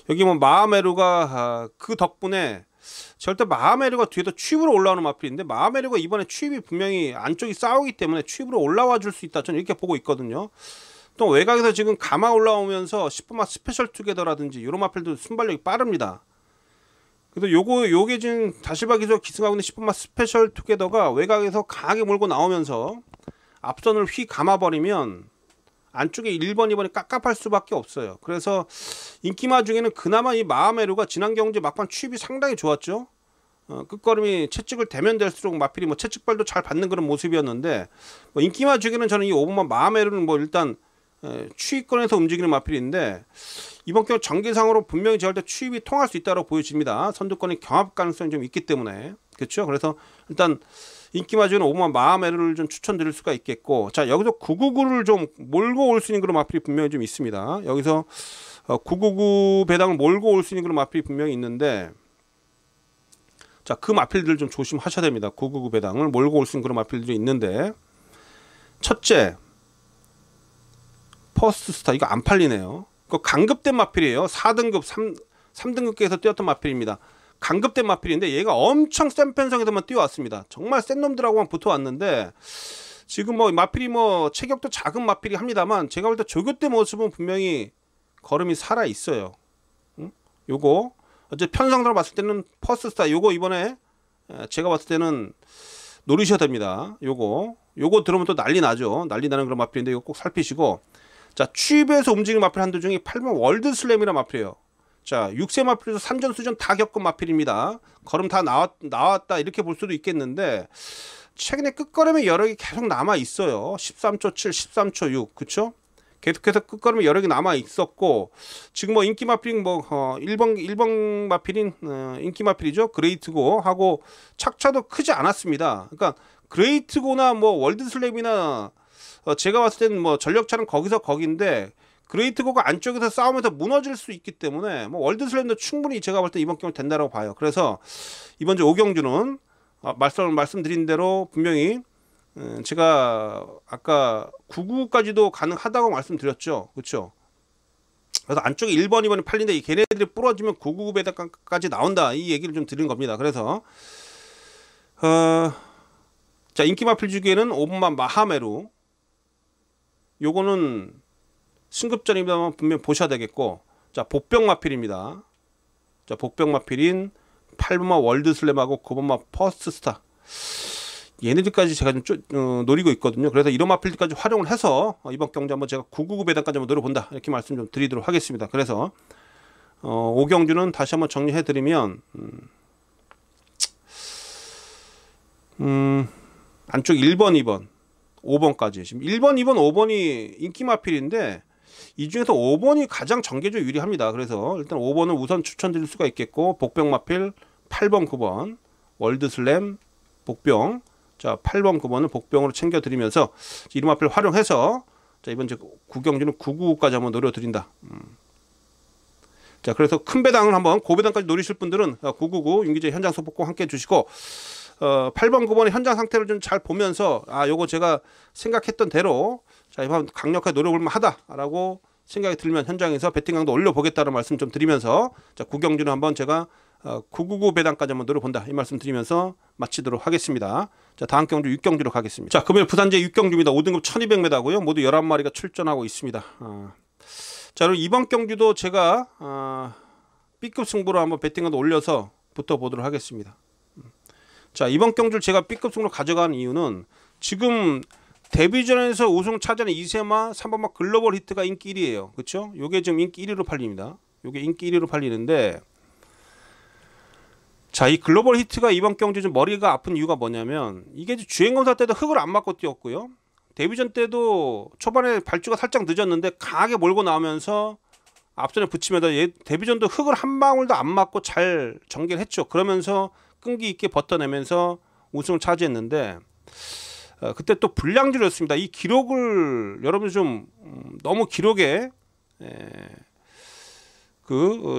여기 뭐 마하메루가 그 덕분에 절대 마하메루가 뒤에서 취입으로 올라오는 마필인데, 마하메루가 이번에 취입이 분명히 안쪽이 싸우기 때문에 취입으로 올라와 줄 수 있다, 저는 이렇게 보고 있거든요. 또 외곽에서 지금 감아 올라오면서 10번마 스페셜 투게더라든지 이런 마필도 순발력이 빠릅니다. 그래서 요게 지금 다실바 기수 기승하고 있는 10번마 스페셜 투게더가 외곽에서 강하게 몰고 나오면서 앞선을 휘 감아버리면 안쪽에 1번, 2번이 깝깝할 수밖에 없어요. 그래서 인기마 중에는 그나마 이 마하메루가 지난 경주 막판 취입이 상당히 좋았죠. 끝걸음이 채찍을 대면 될수록 마필이 뭐 채찍발도 잘 받는 그런 모습이었는데, 뭐 인기마 중에는 저는 이 5번만 마하메루는 뭐 일단 취입권에서 움직이는 마필인데, 이번 경우 전개상으로 분명히 제가 볼 때 취입이 통할 수 있다고 보여집니다. 선두권이 경합 가능성이 좀 있기 때문에. 그렇죠. 그래서 일단 인기마 중에는 5번만 마하메루를 좀 추천드릴 수가 있겠고, 자, 여기서 999를 좀 몰고 올 수 있는 그런 마필이 분명히 좀 있습니다. 여기서 999 배당을 몰고 올 수 있는 그런 마필이 분명히 있는데, 자, 그 마필들 좀 조심하셔야 됩니다. 999 배당을 몰고 올 수 있는 그런 마필들이 있는데, 첫째, 퍼스트 스타, 이거 안 팔리네요. 그 강급된 마필이에요. 4등급, 3등급계에서 뛰었던 마필입니다. 강급된 마필인데 얘가 엄청 센 편성에서만 뛰어왔습니다. 정말 센 놈들하고만 붙어왔는데, 지금 뭐 마필이 뭐 체격도 작은 마필이 합니다만 제가 볼 때 조교대 모습은 분명히 걸음이 살아 있어요. 요거 어째 편성으로 봤을 때는 퍼스트 스타, 요거 이번에 제가 봤을 때는 노리셔야 됩니다. 요거 들어오면 또 난리 나죠. 난리 나는 그런 마필인데 이거 꼭 살피시고, 자, 취입에서 움직이는 마필 한두 중에 8번 월드슬램이라는 마필이에요. 자, 6세 마필에서 산전수전 다 겪은 마필입니다. 걸음 다 나왔다 이렇게 볼 수도 있겠는데, 최근에 끝걸음에 여력이 계속 남아 있어요. 13초 7, 13초 6, 그쵸? 계속해서 끝걸음에 여력이 남아 있었고, 지금 뭐 인기 마필인 뭐 1번 마필인 인기 마필이죠. 그레이트고 하고 착차도 크지 않았습니다. 그러니까 그레이트고나 뭐 월드슬램이나 제가 봤을 때는 뭐 전력차는 거기서 거긴데, 그레이트고가 안쪽에서 싸우면서 무너질 수 있기 때문에 뭐 월드슬램도 충분히 제가 볼 때 이번 경기 된다고 봐요. 그래서 이번 주 5경주는 말씀드린 대로 분명히 제가 아까 99까지도 가능하다고 말씀드렸죠. 그렇죠? 그래서 안쪽에 1번, 2번이 팔린데 이 걔네들이 부러지면 999 배당까지 나온다, 이 얘기를 좀 드린 겁니다. 그래서 자, 인기 마필 주기에는 5번만 마하메루, 요거는 승급전입니다만 분명 보셔야 되겠고, 자, 복병 마필입니다. 자, 복병 마필인 8번마 월드슬램하고 9번마 퍼스트스타, 얘네들까지 제가 좀 노리고 있거든요. 그래서 이런 마필들까지 활용을 해서 이번 경주 한번 제가 999 배당까지 한번 노려본다, 이렇게 말씀 좀 드리도록 하겠습니다. 그래서 5경주는 다시 한번 정리해 드리면 안쪽 1번, 2번, 5번까지 지금 1번, 2번, 5번이 인기 마필인데, 이 중에서 5번이 가장 전개적으로 유리합니다. 그래서 일단 5번을 우선 추천드릴 수가 있겠고, 복병 마필 8번, 9번 월드슬램 복병, 자, 8번, 9번을 복병으로 챙겨드리면서 이름 마필 활용해서, 자, 이번 주 9경주는 999까지 한번 노려드린다. 자, 그래서 큰 배당을 한번 고배당까지 노리실 분들은 999 윤기재 현장 소폭 꼭 함께 해주시고, 8번, 9번의 현장 상태를 좀 잘 보면서, 요거 제가 생각했던 대로 자, 이번 강력하게 노려볼만 하다라고 생각이 들면 현장에서 배팅 강도 올려보겠다는 말씀 좀 드리면서, 자, 9경주는 한번 제가 999 배당까지 한번 노려본다, 이 말씀 드리면서 마치도록 하겠습니다. 자, 다음 경주 6경주로 가겠습니다. 자, 금일 부산제 6경주입니다. 5등급 1200m고요. 모두 11마리가 출전하고 있습니다. 자, 그럼 이번 경주도 제가 B급 승부로 한번 배팅 강도 올려서 붙어보도록 하겠습니다. 자, 이번 경주를 제가 B급 승부로 가져간 이유는, 지금 데뷔전에서 우승 차지하는 2세마 3번마 글로벌 히트가 인기 1위에요. 그렇죠? 요게 지금 인기 1위로 팔립니다. 요게 인기 1위로 팔리는데, 자, 이 글로벌 히트가 이번 경주에 좀 머리가 아픈 이유가 뭐냐면, 이게 주행검사 때도 흙을 안 맞고 뛰었고요. 데뷔전 때도 초반에 발주가 살짝 늦었는데 강하게 몰고 나오면서 앞선에 붙이면서 데뷔전도 흙을 한 방울도 안 맞고 잘 전개를 했죠. 그러면서 끈기 있게 버텨내면서 우승을 차지했는데, 그때 또 불량주였습니다. 이 기록을 여러분 좀 너무 기록에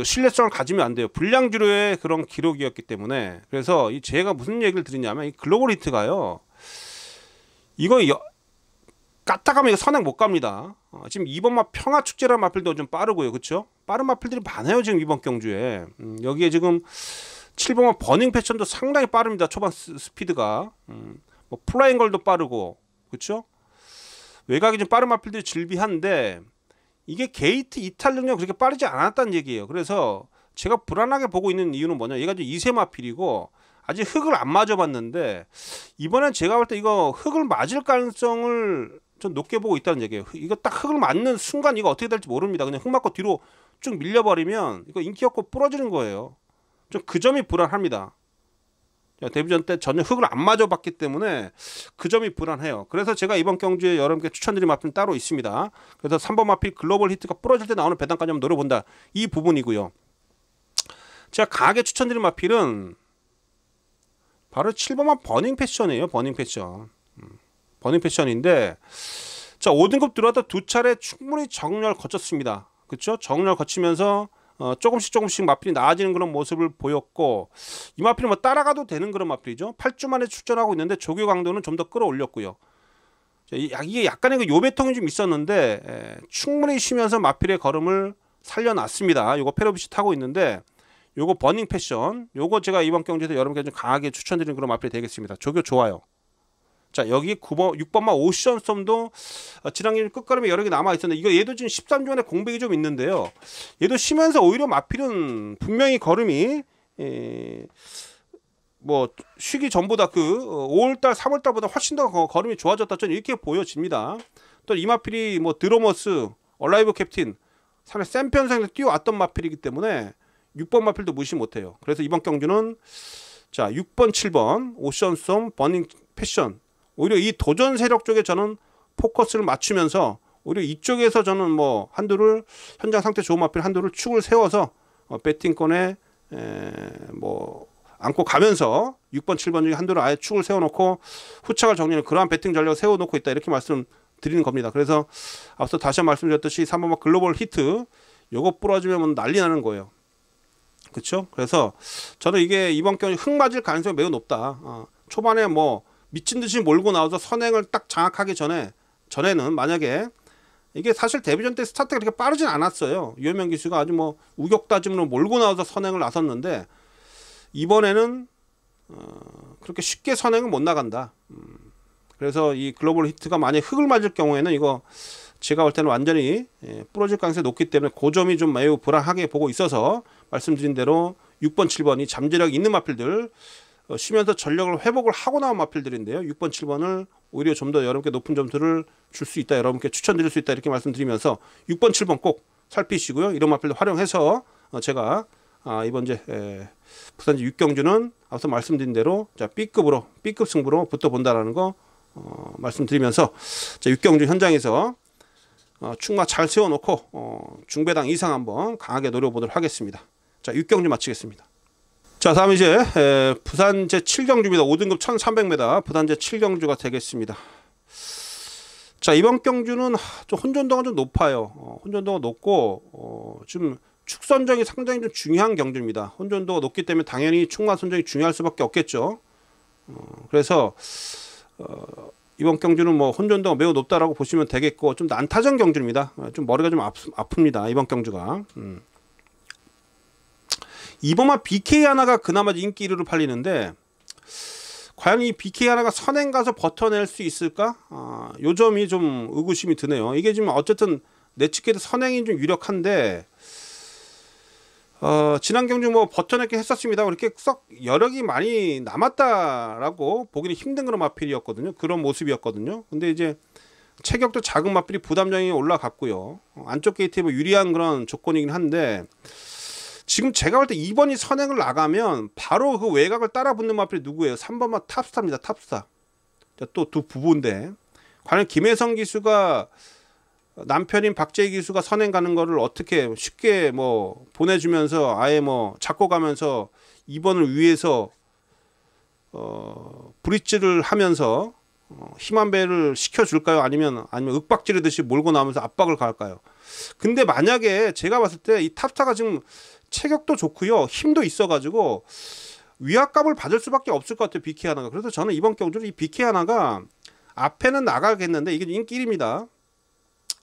신뢰성을 가지면 안 돼요. 불량주로의 그런 기록이었기 때문에. 그래서 이 제가 무슨 얘기를 드리냐면, 이 글로벌 히트가요, 이거 까딱하면 이거 선행 못 갑니다. 지금 이번 평화축제라는 마필도 좀 빠르고요, 그렇죠? 빠른 마필들이 많아요 지금 이번 경주에. 여기에 지금 7번 버닝 패션도 상당히 빠릅니다. 초반 스피드가. 뭐 플라잉걸도 빠르고, 그렇죠? 외곽이 좀 빠른 마필들이 즐비한데, 이게 게이트 이탈 능력 그렇게 빠르지 않았다는 얘기예요. 그래서 제가 불안하게 보고 있는 이유는 뭐냐, 얘가 좀 2세 마필이고 아직 흙을 안 맞아봤는데, 이번엔 제가 볼 때 이거 흙을 맞을 가능성을 좀 높게 보고 있다는 얘기예요. 이거 딱 흙을 맞는 순간 이거 어떻게 될지 모릅니다. 그냥 흙 맞고 뒤로 쭉 밀려버리면 이거 인기 없고 부러지는 거예요. 좀 그 점이 불안합니다. 데뷔전 때 전혀 흙을 안 맞아봤기 때문에 그 점이 불안해요. 그래서 제가 이번 경주에 여러분께 추천드린 마필은 따로 있습니다. 그래서 3번 마필 글로벌 히트가 부러질 때 나오는 배당까지 한번 노려본다, 이 부분이고요. 제가 강하게 추천드린 마필은 바로 7번만 버닝 패션이에요. 버닝 패션. 버닝 패션인데, 자, 5등급 들어왔다 두 차례 충분히 정렬 거쳤습니다. 그렇죠? 정렬 거치면서 조금씩 마필이 나아지는 그런 모습을 보였고, 이 마필은 뭐 따라가도 되는 그런 마필이죠. 8주 만에 출전하고 있는데 조교 강도는 좀 더 끌어올렸고요. 자, 이게 약간의 그 요배통이 좀 있었는데 충분히 쉬면서 마필의 걸음을 살려놨습니다. 요거 페로비치 타고 있는데, 요거 버닝 패션, 요거 제가 이번 경주에서 여러분께 좀 강하게 추천드리는 그런 마필이 되겠습니다. 조교 좋아요. 자, 여기 9번, 6번마 오션썸도 지난해 끝걸음에 여러 개 남아있었는데, 이거 얘도 지금 13주간에 공백이 좀 있는데요. 얘도 쉬면서 오히려 마필은 분명히 걸음이 뭐 쉬기 전보다 5월달 3월달보다 훨씬 더 걸음이 좋아졌다, 저는 이렇게 보여집니다. 또 이 마필이 뭐 드로머스, 얼라이브 캡틴 상당히 센 편성에서 뛰어왔던 마필이기 때문에 6번 마필도 무시 못해요. 그래서 이번 경주는 자, 6번 7번 오션썸 버닝 패션, 오히려 이 도전 세력 쪽에 저는 포커스를 맞추면서 오히려 이쪽에서 저는 뭐 한두를, 현장 상태 좋은 마필 한두를 축을 세워서 배팅권에 뭐 안고 가면서 6번 7번 중에 한두를 아예 축을 세워놓고 후착을 정리하는 그러한 배팅 전략을 세워놓고 있다, 이렇게 말씀드리는 겁니다. 그래서 앞서 다시 한번 말씀드렸듯이 3번 글로벌 히트, 요거 부러지면 난리 나는 거예요. 그렇죠? 그래서 저는 이게 이번 경기 흙 맞을 가능성이 매우 높다. 초반에 뭐 미친 듯이 몰고 나와서 선행을 딱 장악하기 전에는 만약에 이게 사실 데뷔전 때 스타트가 그렇게 빠르진 않았어요. 유현명 기수가 아주 뭐 우격다짐으로 몰고 나와서 선행을 나섰는데, 이번에는 그렇게 쉽게 선행은 못 나간다. 그래서 이 글로벌 히트가 만약 흙을 맞을 경우에는 이거 제가 볼 때는 완전히 부러질 가능성이 높기 때문에 그 점이 좀 매우 불안하게 보고 있어서, 말씀드린 대로 6번 7번이 잠재력이 있는 마필들, 쉬면서 전력을 회복을 하고 나온 마필들인데요. 6번 7번을 오히려 좀 더 여러분께 높은 점수를 줄 수 있다, 여러분께 추천드릴 수 있다, 이렇게 말씀드리면서 6번 7번 꼭 살피시고요. 이런 마필들 활용해서 제가 이번 부산지 6경주는 앞서 말씀드린 대로 자, B급 승부로 붙어본다라는 거 말씀드리면서, 자, 6경주 현장에서 충마 잘 세워놓고 중배당 이상 한번 강하게 노려보도록 하겠습니다. 자, 6경주 마치겠습니다. 자, 다음 이제 부산 제7경주입니다. 5등급 1300m 부산 제7경주가 되겠습니다. 자, 이번 경주는 좀 혼전도가 좀 높아요. 혼전도가 높고 좀 축 선정이 상당히 좀 중요한 경주입니다. 혼전도가 높기 때문에 당연히 축마 선정이 중요할 수밖에 없겠죠. 그래서 이번 경주는 뭐 혼전도가 매우 높다라고 보시면 되겠고, 좀 난타전 경주입니다. 좀 머리가 좀 아픕니다, 이번 경주가. 이번만 BK 하나가 그나마 인기 1위로 팔리는데, 과연 이 BK 하나가 선행 가서 버텨낼 수 있을까? 요 점이 좀 의구심이 드네요. 이게 지금 어쨌든 내측에도 선행이 좀 유력한데, 지난 경주 뭐 버텨내긴 했었습니다. 그렇게 썩 여력이 많이 남았다라고 보기는 힘든 그런 마필이었거든요. 그런 모습이었거든요. 근데 이제 체격도 작은 마필이 부담장이 올라갔고요. 안쪽 게이트에 뭐 유리한 그런 조건이긴 한데 지금 제가 볼 때 2번이 선행을 나가면 바로 그 외곽을 따라 붙는 마필이 누구예요? 3번만 탑스타입니다. 탑스타. 또 두 부부인데 과연 김혜성 기수가 남편인 박재희 기수가 선행 가는 거를 어떻게 쉽게 뭐 보내주면서 아예 뭐 잡고 가면서 2번을 위해서 브릿지를 하면서 힘한 배를 시켜줄까요? 아니면 윽박지르듯이 몰고 나오면서 압박을 가할까요? 근데 만약에 제가 봤을 때 이 탑스타가 지금 체격도 좋고요, 힘도 있어가지고 위압감을 받을 수밖에 없을 것 같아요, BK 하나가. 그래서 저는 이번 경주는 이 BK 하나가 앞에는 나가겠는데 이게 인기 1입니다.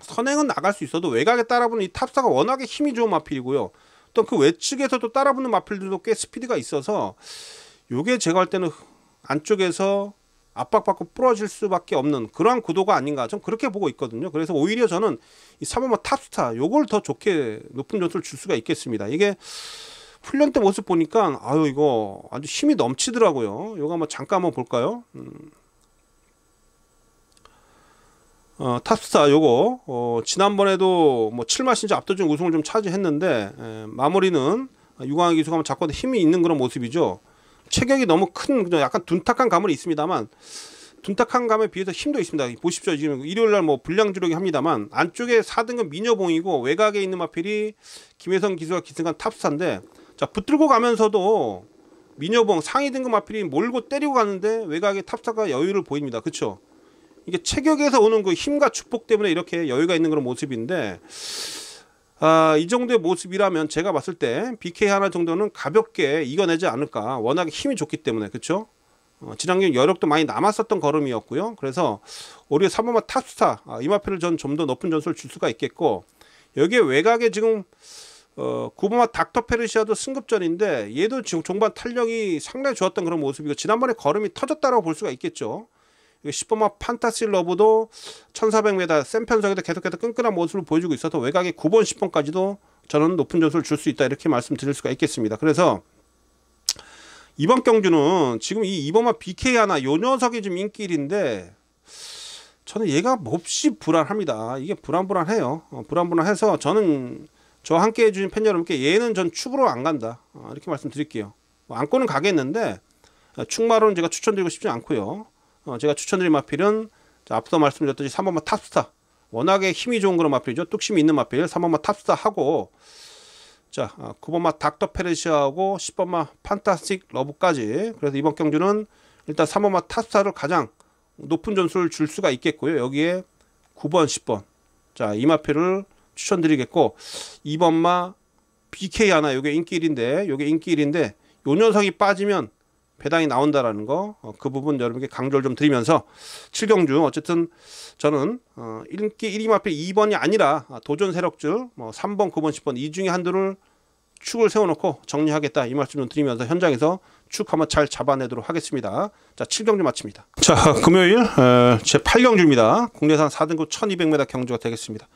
선행은 나갈 수 있어도 외곽에 따라붙는 이 탑스타가 워낙에 힘이 좋은 마필이고요. 또 그 외측에서도 따라붙는 마필들도 꽤 스피드가 있어서 요게 제가 할 때는 안쪽에서 압박받고 부러질 수밖에 없는 그러한 구도가 아닌가, 좀 그렇게 보고 있거든요. 그래서 오히려 저는 이 3번마 탑스타 요걸 더 좋게 높은 점수를 줄 수가 있겠습니다. 이게 훈련 때 모습 보니까 아유 이거 아주 힘이 넘치더라고요. 요거 한번 잠깐 한번 볼까요? 탑스타 요거 지난번에도 뭐 7마 신자 압도적 우승을 좀 차지했는데 마무리는 유광희 기수가 한번 잡고 힘이 있는 그런 모습이죠. 체격이 너무 큰 약간 둔탁한 감은 있습니다만 둔탁한 감에 비해서 힘도 있습니다. 보십시오. 지금 일요일날 뭐 불량주력이 합니다만 안쪽에 4등급 미녀봉이고 외곽에 있는 마필이 김혜성 기수가 기승한 탑스타인데 자 붙들고 가면서도 미녀봉 상위 등급 마필이 몰고 때리고 가는데 외곽에 탑스타가 여유를 보입니다. 그쵸? 이게 체격에서 오는 그 힘과 축복 때문에 이렇게 여유가 있는 그런 모습인데 이 정도의 모습이라면 제가 봤을 때 BK 하나 정도는 가볍게 이겨내지 않을까. 워낙에 힘이 좋기 때문에. 그렇죠? 지난경 여력도 많이 남았었던 걸음이었고요. 그래서 오히려 3번마 탑스타 이 마필을 전 좀 더 높은 점수를 줄 수가 있겠고 여기에 외곽에 지금 9번마 닥터 페르시아도 승급전인데 얘도 지금 종반 탄력이 상당히 좋았던 그런 모습이고 지난번에 걸음이 터졌다고 볼 수가 있겠죠. 10번마 판타시 러브도 1400m 센 편성에도 계속해서 끈끈한 모습을 보여주고 있어서 외곽에 9번 10번까지도 저는 높은 점수를 줄 수 있다 이렇게 말씀드릴 수가 있겠습니다. 그래서 이번 경주는 지금 이 2번마 BK 하나 요 녀석이 좀 인기 1인데 저는 얘가 몹시 불안합니다. 이게 불안해요. 불안해서 저는 저 함께 해주신 팬 여러분께 얘는 전 축으로 안 간다 이렇게 말씀드릴게요. 안고는 가겠는데 축마로는 제가 추천드리고 싶지 않고요. 제가 추천드린 마필은 앞서 말씀드렸듯이 3번마 탑스타 워낙에 힘이 좋은 그런 마필이죠. 뚝심이 있는 마필 3번마 탑스타 하고 자 9번마 닥터 페르시아하고 10번마 판타스틱 러브까지. 그래서 이번 경주는 일단 3번마 탑스타를 가장 높은 점수를 줄 수가 있겠고요. 여기에 9번 10번 자 이 마필을 추천드리겠고 2번마 BK 하나 요게 인기 1인데 요게 인기 1인데 요 녀석이 빠지면 배당이 나온다라는 거 그 부분 여러분께 강조를 좀 드리면서 7경주 어쨌든 저는 인기 1위 마필 2번이 아니라 도전 세력줄 뭐 3번 9번 10번 이 중에 한두를 축을 세워놓고 정리하겠다 이 말씀 좀 드리면서 현장에서 축 한번 잘 잡아내도록 하겠습니다. 자 7경주 마칩니다. 자 금요일 제 8경주입니다. 국내산 4등급 1200m 경주가 되겠습니다.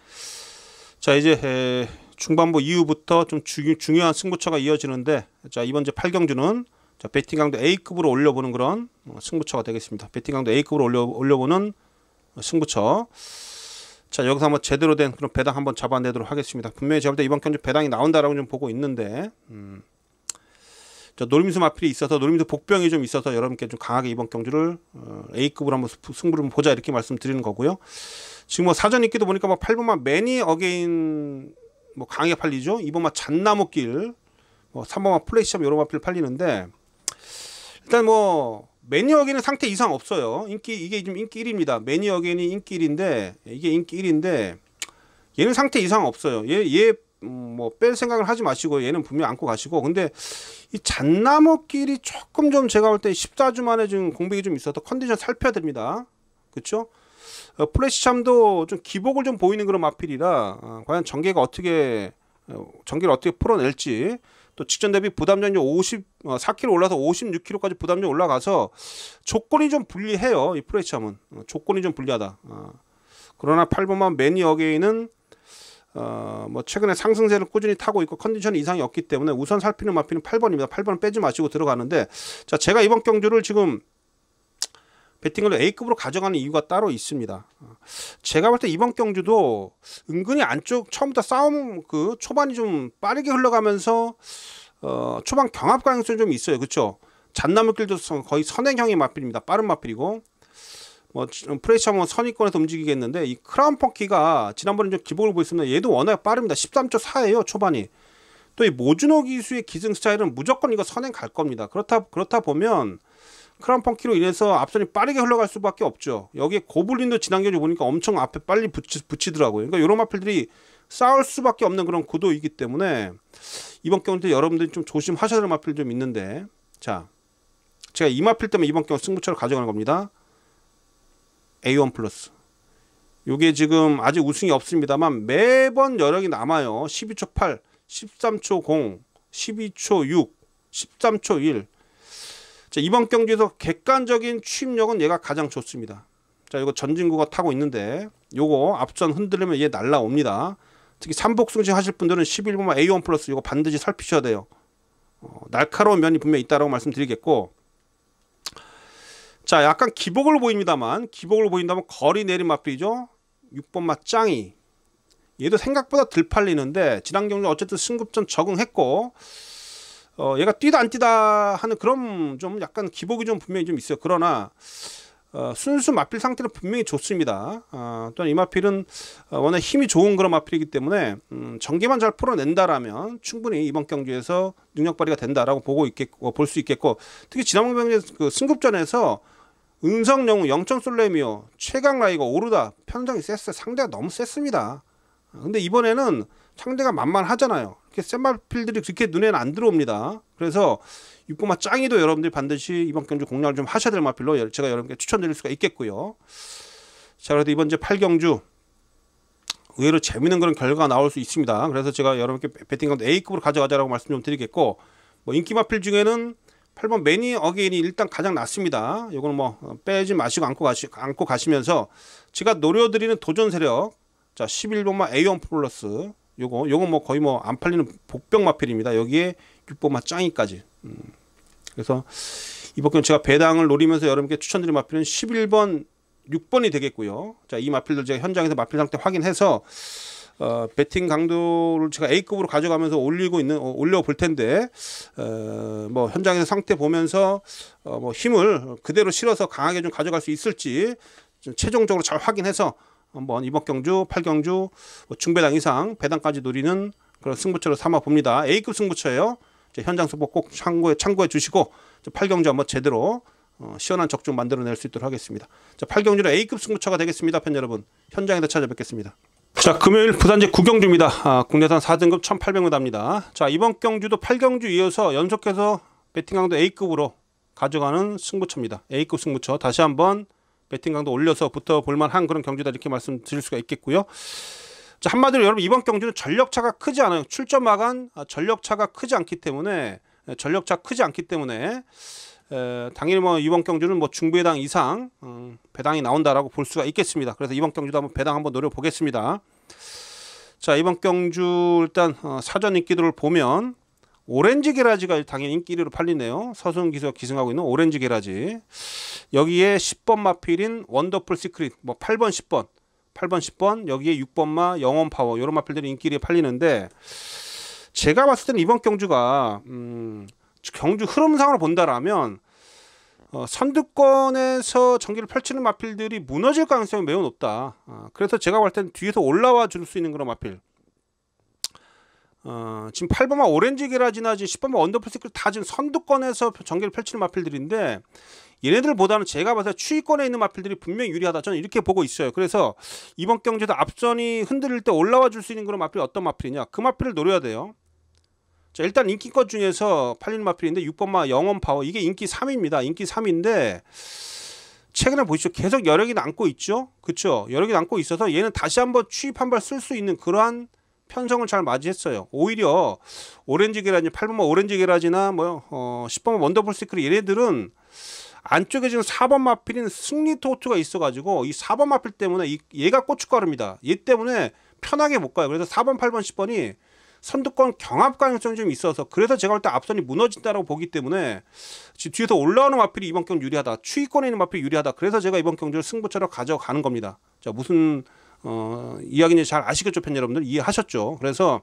자 이제 중반부 이후부터 좀 중요한 승부처가 이어지는데 자 이번 제 8경주는 자, 배팅 강도 A급으로 올려보는 그런 승부처가 되겠습니다. 배팅 강도 A급으로 올려보는 승부처. 자, 여기서 한번 제대로 된 그런 배당 한번 잡아내도록 하겠습니다. 분명히 제가 볼 때 이번 경주 배당이 나온다라고 좀 보고 있는데, 자, 노림수 마필이 있어서 노림수 복병이 좀 있어서 여러분께 좀 강하게 이번 경주를 A급으로 한번 승부를 한번 보자 이렇게 말씀드리는 거고요. 지금 뭐 사전 있기도 보니까 뭐 8번마 매니 어게인 뭐 강하게 팔리죠. 2번마 잣나무길, 뭐 3번마 플레이시점 이런 마필 팔리는데. 일단 뭐 매니어게인은 상태 이상 없어요. 이게 좀 인기 1입니다. 매니어게인이 인기 1인데 이게 인기 1인데 얘는 상태 이상 없어요. 얘 뭐 뺄 생각을 하지 마시고 얘는 분명 안고 가시고 근데 이 잣나무길이 조금 좀 제가 볼 때 14주 만에 지금 공백이 좀 있어서 컨디션 살펴야 됩니다. 그렇죠? 플래시참도 좀 기복을 좀 보이는 그런 마필이라 과연 전개를 어떻게 풀어낼지 또 직전 대비 부담전이 54kg 올라서 56kg까지 부담전이 올라가서 조건이 좀 불리해요. 이 플래시참은 조건이 좀 불리하다. 그러나 8번만 매니 어게인은 뭐 최근에 상승세를 꾸준히 타고 있고 컨디션 이상이 없기 때문에 우선 살피는 마필은 8번입니다. 8번은 빼지 마시고 들어가는데 자 제가 이번 경주를 지금 배팅을 A급으로 가져가는 이유가 따로 있습니다. 제가 볼 때 이번 경주도 은근히 안쪽 처음부터 싸움 그 초반이 좀 빠르게 흘러가면서 초반 경합 가능성이 좀 있어요. 그렇죠? 잣나무길도 거의 선행형의 마필입니다. 빠른 마필이고 뭐 프레시하면 선위권에서 움직이겠는데 이 크라운 펑키가 지난번에 좀 기복을 보였습니다. 얘도 워낙 빠릅니다. 13.4예요 초반이. 또 이 모주노 기수의 기승 스타일은 무조건 이거 선행 갈 겁니다. 그렇다 보면 크라운 펑키로 인해서 앞선이 빠르게 흘러갈 수밖에 없죠. 여기에 고블린도 지난 경기 보니까 엄청 앞에 빨리 붙이더라고요. 그러니까 이런 마필들이 싸울 수밖에 없는 그런 구도이기 때문에 이번 경기 때 여러분들이 좀 조심하셔야 될 마필 좀 있는데, 자, 제가 이 마필 때문에 이번 경기 승부처를 가져가는 겁니다. A1 플러스. 요게 지금 아직 우승이 없습니다만 매번 여력이 남아요. 12초 8, 13초 0, 12초 6, 13초 1. 자, 이번 경기에서 객관적인 추임력은 얘가 가장 좋습니다. 자, 이거 전진구가 타고 있는데 요거 앞선 흔들리면 얘 날라옵니다. 특히 삼복승진 하실 분들은 11번만 A1 플러스 이거 반드시 살피셔야 돼요. 날카로운 면이 분명히 있다라고 말씀드리겠고, 자, 약간 기복을 보인다면 거리 내린 마필이죠. 6번마 짱이. 얘도 생각보다 덜 팔리는데 지난 경주 어쨌든 승급전 적응했고, 얘가 뛰다 안 뛰다 하는 그런 좀 약간 기복이 좀 분명히 좀 있어요. 그러나 순수 마필 상태는 분명히 좋습니다. 또한 이 마필은 워낙 힘이 좋은 그런 마필이기 때문에 전개만 잘 풀어낸다라면 충분히 이번 경주에서 능력 발휘가 된다라고 볼 수 있겠고, 특히 지난번 경주 그 승급전에서 은성영웅, 영천솔레미오, 최강라이거, 오르다 편성이 셌어요. 상대가 너무 셌습니다. 근데 이번에는 상대가 만만하잖아요. 이렇게 센 마필들이 그렇게 눈에는 안 들어옵니다. 그래서 6번마 짱이도 여러분들이 반드시 이번 경주 공략을 좀 하셔야 될 마필로 제가 여러분께 추천드릴 수가 있겠고요. 자, 그래도 이번 이제 8경주 의외로 재밌는 그런 결과가 나올 수 있습니다. 그래서 제가 여러분께 배팅 가운데 A급으로 가져가자라고 말씀 좀 드리겠고, 뭐 인기 마필 중에는 8번 매니 어게인이 일단 가장 낫습니다. 이거는 뭐 빼지 마시고 안고 가시면서 제가 노려드리는 도전 세력, 자 11번마 A1 플러스 요거 뭐 거의 뭐 안 팔리는 복병 마필입니다. 여기에 6번마 짱이까지. 그래서 이번 경 제가 배당을 노리면서 여러분께 추천드린 마필은 11번 6번이 되겠고요. 자, 이 마필들 제가 현장에서 마필 상태 확인해서 배팅 강도를 제가 A급으로 가져가면서 올려 볼 텐데, 뭐 현장에서 상태 보면서 뭐 힘을 그대로 실어서 강하게 좀 가져갈 수 있을지 좀 최종적으로 잘 확인해서 한번 이번 경주 8경주 중배당 이상 배당까지 노리는 그런 승부처를 삼아 봅니다. A급 승부처예요. 현장 승부 꼭 참고해 주시고 8경주 한번 제대로 시원한 적중 만들어낼 수 있도록 하겠습니다. 자, 8경주는 A급 승부처가 되겠습니다. 팬 여러분, 현장에서 찾아뵙겠습니다. 자, 금요일 부산제 9경주입니다. 국내산 4등급 1800m입니다. 자, 이번 경주도 8경주 이어서 연속해서 배팅 강도 A급으로 가져가는 승부처입니다. A급 승부처 다시 한번 배팅 강도 올려서 붙어볼 만한 그런 경주다 이렇게 말씀드릴 수가 있겠고요. 자, 한마디로 여러분 이번 경주는 전력차가 크지 않아요. 출전 마간 전력차가 크지 않기 때문에 당연히 뭐 이번 경주는 뭐 중배당 이상 배당이 나온다라고 볼 수가 있겠습니다. 그래서 이번 경주도 한번 배당 한번 노려 보겠습니다. 자, 이번 경주 일단 사전 인기도를 보면 오렌지 게라지가 당연히 인기 1위로 팔리네요. 서승 기수가 기승하고 있는 오렌지 게라지. 여기에 10번 마필인 원더풀 시크릿, 뭐 8번 10번 여기에 6번마 영원 파워 이런 마필들이 인기 1위에 팔리는데, 제가 봤을 때는 이번 경주가 경주 흐름상으로 본다라면 선두권에서 전기를 펼치는 마필들이 무너질 가능성이 매우 높다. 그래서 제가 볼 때는 뒤에서 올라와 줄 수 있는 그런 마필, 지금 8번마 오렌지 게라지나 10번마 원더풀 시크릿 다 지금 선두권에서 전기를 펼치는 마필들인데, 얘네들보다는 제가 봐서 추위권에 있는 마필들이 분명히 유리하다, 저는 이렇게 보고 있어요. 그래서 이번 경주도 앞선이 흔들릴 때 올라와 줄 수 있는 그런 마필이 어떤 마필이냐, 그 마필을 노려야 돼요. 자, 일단 인기껏 중에서 팔리는 마필인데 6번마 영원 파워, 이게 인기 3위입니다. 인기 3위인데 최근에 보시죠, 계속 여력이 남고 있죠. 그쵸? 여력이 남고 있어서 얘는 다시 한번 추입 한 발 쓸 수 있는 그러한 편성을 잘 맞이했어요. 오히려 오렌지 게라지, 8번마 오렌지 게라지나 뭐 10번마 원더풀 시크릿, 얘네들은 안쪽에 지금 4번 마필인 승리 토트가 있어가지고 이 4번 마필 때문에 얘가 고춧가루입니다. 얘 때문에 편하게 못 가요. 그래서 4번, 8번, 10번이 선두권 경합 가능성이 좀 있어서, 그래서 제가 볼 때 앞선이 무너진다라고 보기 때문에 지금 뒤에서 올라오는 마필이 이번 경주 유리하다, 추위권에 있는 마필이 유리하다, 그래서 제가 이번 경주를 승부처로 가져가는 겁니다. 자, 무슨 이야기인지 잘 아시겠죠, 팬 여러분들? 이해하셨죠? 그래서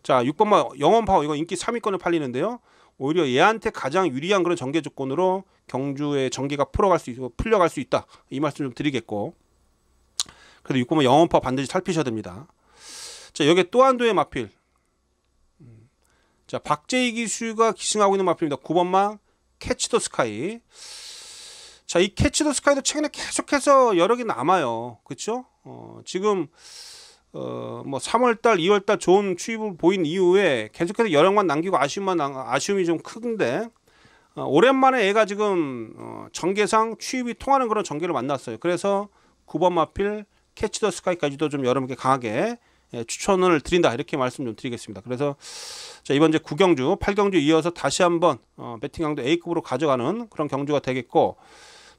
자, 6번마 영원파워, 이거 인기 3위권을 팔리는데요, 오히려 얘한테 가장 유리한 그런 전개 조건으로 경주의 전개가 풀려갈 수 있다, 이 말씀 좀 드리겠고, 그래서 6번마 영원파워 반드시 살피셔야 됩니다. 자, 여기에 또 한도의 마필, 자, 박재희 기수가 기승하고 있는 마필입니다. 9번마 캐치 더 스카이. 자, 이 캐치 더 스카이도 최근에 계속해서 여러 개 남아요. 그쵸? 지금 뭐 3월달 2월달 좋은 추입을 보인 이후에 계속해서 여력만 남기고 아쉬움이 좀 큰데, 오랜만에 얘가 지금 전개상 추입이 통하는 그런 전개를 만났어요. 그래서 9번 마필 캐치 더 스카이까지도 좀 여러분께 강하게 추천을 드린다, 이렇게 말씀 좀 드리겠습니다. 그래서 자, 이번 이제 9경주 8경주 이어서 다시 한번 배팅 강도 A급으로 가져가는 그런 경주가 되겠고,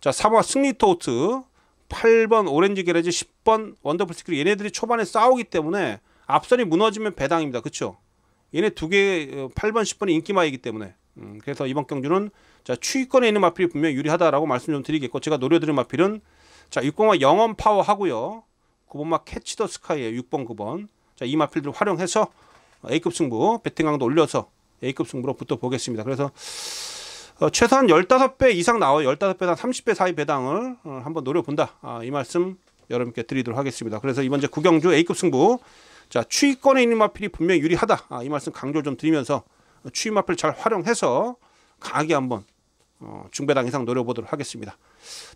자, 3화 승리 토트, 8번 오렌지 게레지, 10번 원더풀 스크린, 얘네들이 초반에 싸우기 때문에 앞선이 무너지면 배당입니다. 그쵸? 얘네 두 개, 8번 10번이 인기마이기 때문에 그래서 이번 경주는 자, 추위권에 있는 마필이 분명히 유리하다라고 말씀 좀 드리겠고, 제가 노려드린 마필은 자, 6번마 영원 파워 하고요, 9번마 캐치 더 스카이에 6번 9번, 자, 이 마필들을 활용해서 A급 승부 배팅 강도 올려서 A급 승부로 붙어 보겠습니다. 그래서 최소한 15배 이상 나와요. 15배당 30배 사이 배당을 한번 노려본다, 이 말씀 여러분께 드리도록 하겠습니다. 그래서 이번 주 9경주 A급 승부, 자, 추위권에 있는 마필이 분명히 유리하다, 이 말씀 강조 좀 드리면서 추위 마필 잘 활용해서 강하게 한번 중배당 이상 노려보도록 하겠습니다.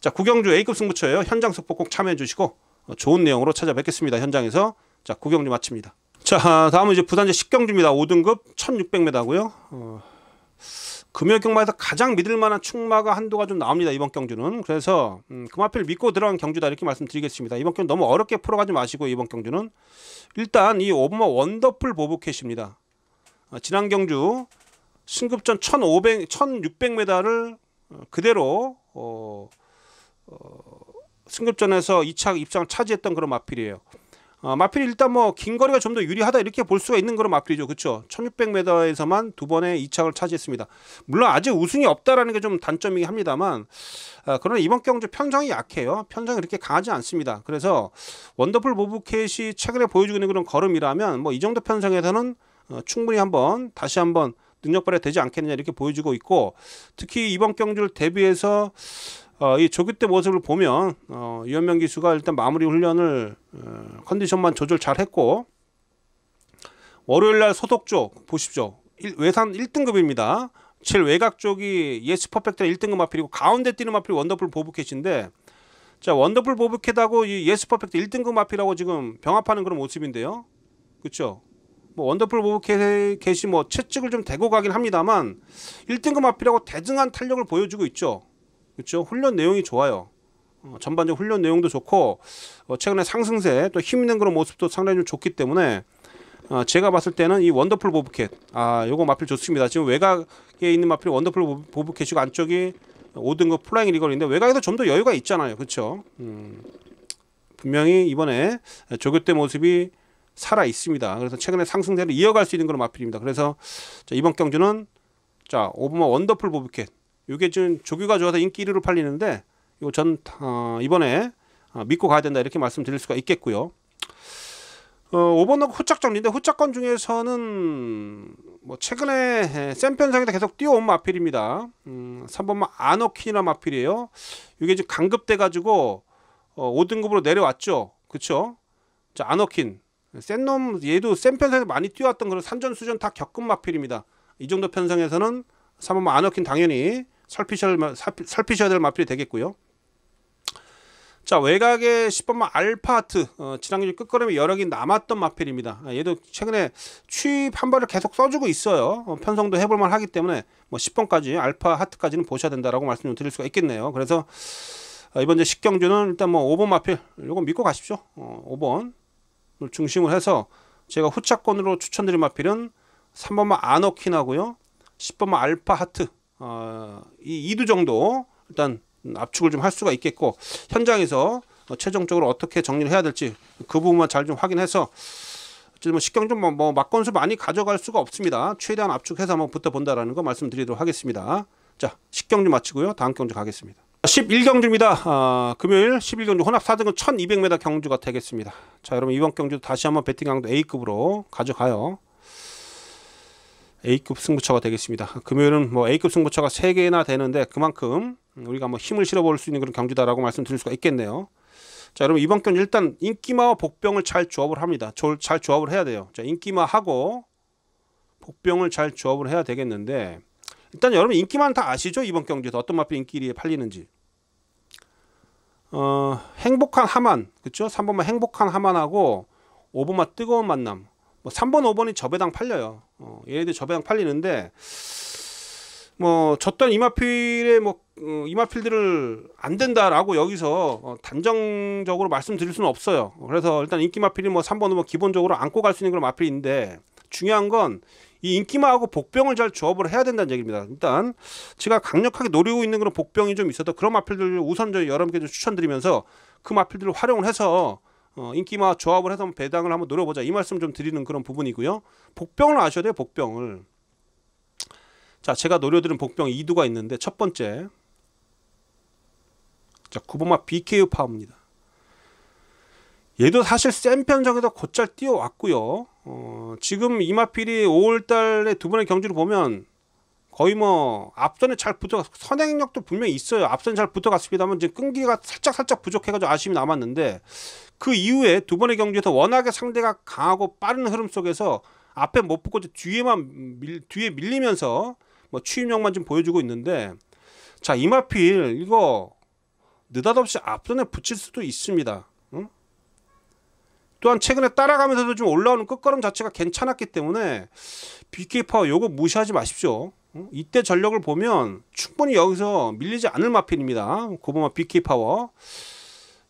자, 9경주 A급 승부처예요. 현장 속보 꼭 참여해 주시고 좋은 내용으로 찾아뵙겠습니다. 현장에서. 자, 9경주 마칩니다. 자, 다음은 이제 부산제 10경주입니다. 5등급 1600m고요. 금요 경마에서 가장 믿을 만한 축마가 한도가 좀 나옵니다, 이번 경주는. 그래서 그 마필 믿고 들어간 경주다, 이렇게 말씀드리겠습니다. 이번 경주 너무 어렵게 풀어가지 마시고, 이번 경주는 일단 이 5번마 원더풀 보브캣입니다. 지난 경주 승급전 1600m를 그대로 승급전에서 2차 입상을 차지했던 그런 마필이에요. 마필이 일단 뭐 긴 거리가 좀 더 유리하다, 이렇게 볼 수가 있는 그런 마필이죠. 그쵸? 1600m에서만 두 번의 2착을 차지했습니다. 물론 아직 우승이 없다라는 게 좀 단점이긴 합니다만, 그러나 이번 경주 편성이 약해요. 편성이 그렇게 강하지 않습니다. 그래서 원더풀 보브캣이 최근에 보여주고 있는 그런 걸음이라면 뭐 이 정도 편성에서는 충분히 다시 한번 능력 발휘 되지 않겠느냐, 이렇게 보여주고 있고, 특히 이번 경주를 대비해서 이 조교 때 모습을 보면 유현명 기수가 일단 마무리 훈련을 컨디션만 조절 잘 했고, 월요일날 소속 쪽 보십시오. 외산 1등급입니다. 제일 외곽 쪽이 예스 퍼펙트 1등급 마필이고, 가운데 뛰는 마필이 원더풀 보브캣인데, 자, 원더풀 보브캣하고 이 예스 퍼펙트 1등급 마필하고 지금 병합하는 그런 모습인데요. 그쵸? 뭐 원더풀 보브캣이 뭐 채찍을 좀 대고 가긴 합니다만 1등급 마필하고 대등한 탄력을 보여주고 있죠. 그렇죠? 훈련 내용이 좋아요. 전반적 훈련 내용도 좋고, 최근에 상승세 또 힘 있는 그런 모습도 상당히 좀 좋기 때문에 제가 봤을 때는 이 원더풀 보브캣, 요거 마필 좋습니다. 지금 외곽에 있는 마필 원더풀 보브캣이고, 안쪽이 5등급 플라잉 리걸인데 외곽에도 좀 더 여유가 있잖아요. 그렇죠? 분명히 이번에 조교 때 모습이 살아 있습니다. 그래서 최근에 상승세를 이어갈 수 있는 그런 마필입니다. 그래서 자, 이번 경주는 자, 5번마 원더풀 보브캣, 이게 지금 조교가 좋아서 인기 1위로 팔리는데, 이거 전 이번에 믿고 가야 된다, 이렇게 말씀드릴 수가 있겠고요. 5번은 후착 정리인데, 후착권 중에서는 뭐 최근에 센 편성에다 계속 뛰어온 마필입니다. 3번만 아너킨이라는 마필이에요. 이게 지금 강급돼 가지고 5등급으로 내려왔죠. 그쵸? 자, 아너킨 센 놈, 얘도 센 편성에서 많이 뛰어왔던 그런 산전수전 다 겪은 마필입니다. 이 정도 편성에서는 3번만 아너킨 당연히 살피셔야 될 마필이 되겠고요. 자, 외곽에 10번만 알파하트, 지난주 끝걸음이 여러 개 남았던 마필입니다. 얘도 최근에 취입 한 발을 계속 써주고 있어요. 편성도 해볼만 하기 때문에 뭐 10번까지 알파하트까지는 보셔야 된다라고 말씀 좀 드릴 수가 있겠네요. 그래서 이번 이제 10경주는 일단 뭐 5번 마필, 요거 믿고 가십시오. 5번을 중심으로 해서 제가 후차권으로 추천드린 마필은 3번만 아너킨하고요, 10번만 알파하트, 이 2두 정도 일단 압축을 좀 할 수가 있겠고, 현장에서 최종적으로 어떻게 정리를 해야 될지 그 부분만 잘 좀 확인해서 어쨌든 뭐 식경주 뭐 막건수 많이 가져갈 수가 없습니다. 최대한 압축해서 한번 붙어 본다라는 거 말씀드리도록 하겠습니다. 자, 식경주 마치고요. 다음 경주 가겠습니다. 11경주입니다. 금요일 11경주 혼합 4등급 1200m 경주가 되겠습니다. 자, 여러분 이번 경주도 다시 한번 배팅 강도 A급으로 가져가요. A급 승부처가 되겠습니다. 금요일은 뭐 A급 승부처가 3개나 되는데 그만큼 우리가 뭐 힘을 실어볼 수 있는 그런 경주다라고 말씀드릴 수가 있겠네요. 자, 여러분 이번 경주 일단 인기마와 복병을 잘 조합을 합니다. 잘 조합을 해야 돼요. 자, 인기마하고 복병을 잘 조합을 해야 되겠는데, 일단 여러분 인기마는 다 아시죠? 이번 경주에서 어떤 마필 인기리에 팔리는지. 행복한 하만, 그쵸? 3번만 행복한 하만하고 5번만 뜨거운 만남. 뭐 3번 5번이 저배당 팔려요. 얘네들 저배당 팔리는데, 뭐 졌던 이마필의 뭐 이마필들을 안 된다라고 여기서 단정적으로 말씀드릴 수는 없어요. 그래서 일단 인기마필이 뭐 3번은 뭐 기본적으로 안고 갈 수 있는 그런 마필인데, 중요한 건 이 인기마하고 복병을 잘 조합을 해야 된다는 얘기입니다. 일단 제가 강력하게 노리고 있는 그런 복병이 좀 있어도 그런 마필들을 우선 저희 여러분께 좀 추천드리면서 그 마필들을 활용을 해서 인기마 조합을 해서 배당을 한번 노려보자, 이 말씀 좀 드리는 그런 부분이고요. 복병을 아셔야 돼요. 복병을. 자, 제가 노려드린 복병 2두가 있는데, 첫 번째, 자, 9번마 BKU 파워입니다. 얘도 사실 센 편성에서 곧잘 뛰어왔고요. 지금 이마필이 5월달에 두 번의 경주를 보면 거의 뭐 앞선에 잘 붙어, 선행력도 분명히 있어요. 앞선에 잘 붙어갔습니다만 이제 끈기가 살짝 부족해가지고 아쉬움이 남았는데, 그 이후에 두 번의 경주에서 워낙에 상대가 강하고 빠른 흐름 속에서 앞에 못 붙고 뒤에 밀리면서 뭐 추임력만 좀 보여주고 있는데, 자, 이마필 이거 느닷없이 앞선에 붙일 수도 있습니다. 응? 또한 최근에 따라가면서도 좀 올라오는 끝걸음 자체가 괜찮았기 때문에 BK파워 요거 무시하지 마십시오. 응? 이때 전력을 보면 충분히 여기서 밀리지 않을 마필입니다. 고범마 BK파워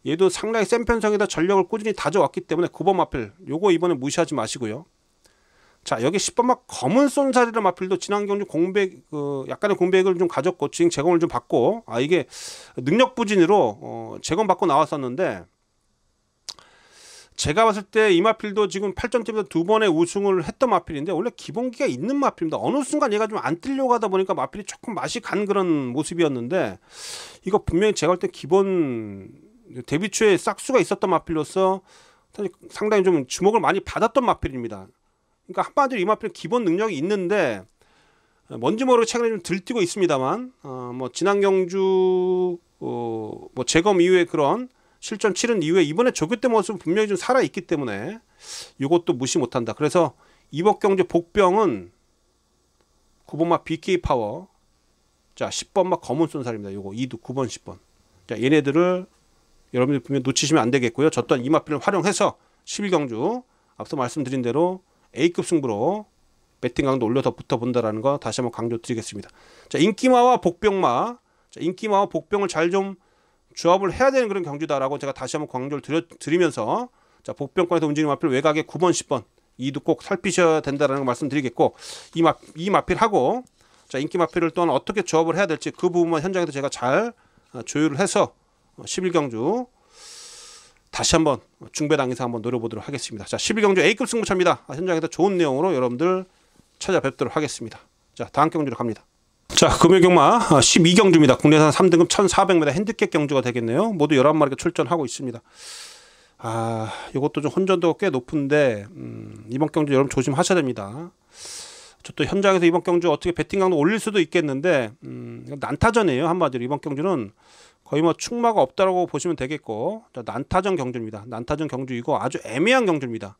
얘도 상당히 센 편성에다 전력을 꾸준히 다져왔기 때문에 9번 마필 요거 이번에 무시하지 마시고요. 자, 여기 10번마 검은 쏜살이라는 마필도 지난 경주 공백, 약간의 공백을 좀 가졌고 지금 제공을 좀 받고, 이게 능력 부진으로 제공받고 나왔었는데, 제가 봤을 때 이 마필도 지금 8점대에서 두 번의 우승을 했던 마필인데, 원래 기본기가 있는 마필입니다. 어느 순간 얘가 좀 안 뜨려고 하다 보니까 마필이 조금 맛이 간 그런 모습이었는데, 이거 분명히 제가 볼 때 기본 데뷔 초에 싹수가 있었던 마필로서 상당히 좀 주목을 많이 받았던 마필입니다. 그러니까 한마디로 이 마필 기본 능력이 있는데, 뭔지 모르게 최근에 좀 들뛰고 있습니다만, 뭐 지난 경주 뭐 재검 이후에 그런 실전 치른 이후에 이번에 조교 때 모습은 분명히 좀 살아 있기 때문에 이것도 무시 못한다. 그래서 이번 경주 복병은 9번마 BK 파워, 자 10번마 검은 쏜살입니다. 요거 2두 9번 10번. 자, 얘네들을 여러분들 분명 놓치시면 안 되겠고요. 졌던 이 마필을 활용해서 11경주 앞서 말씀드린 대로 A급 승부로 배팅 강도 올려서 붙어본다라는 거 다시 한번 강조드리겠습니다. 자, 인기마와 복병마, 자, 인기마와 복병을 잘 좀 조합을 해야 되는 그런 경주다라고 제가 다시 한번 강조를 드리면서, 자, 복병권에서 움직이는 마필 외곽에 9번 10번 2도 꼭 살피셔야 된다라는 거 말씀드리겠고, 이 마필하고 자, 인기 마필을 또한 어떻게 조합을 해야 될지 그 부분만 현장에서 제가 잘 조율을 해서 11경주 다시 한번 중배당에서 한번 노려보도록 하겠습니다. 자, 11경주 A급 승부차입니다. 현장에서 좋은 내용으로 여러분들 찾아뵙도록 하겠습니다. 자, 다음 경주로 갑니다. 자, 금요 경마 12경주입니다. 국내산 3등급 1400m 핸디캡 경주가 되겠네요. 모두 11마리가 출전하고 있습니다. 이것도 좀 혼전도가 꽤 높은데 이번 경주 여러분 조심하셔야 됩니다. 저 또 현장에서 이번 경주 어떻게 배팅 강도 올릴 수도 있겠는데, 난타전이에요. 한마디로 이번 경주는 거의 뭐 충마가 없다라고 보시면 되겠고, 자, 난타전 경주입니다. 난타전 경주이고 아주 애매한 경주입니다.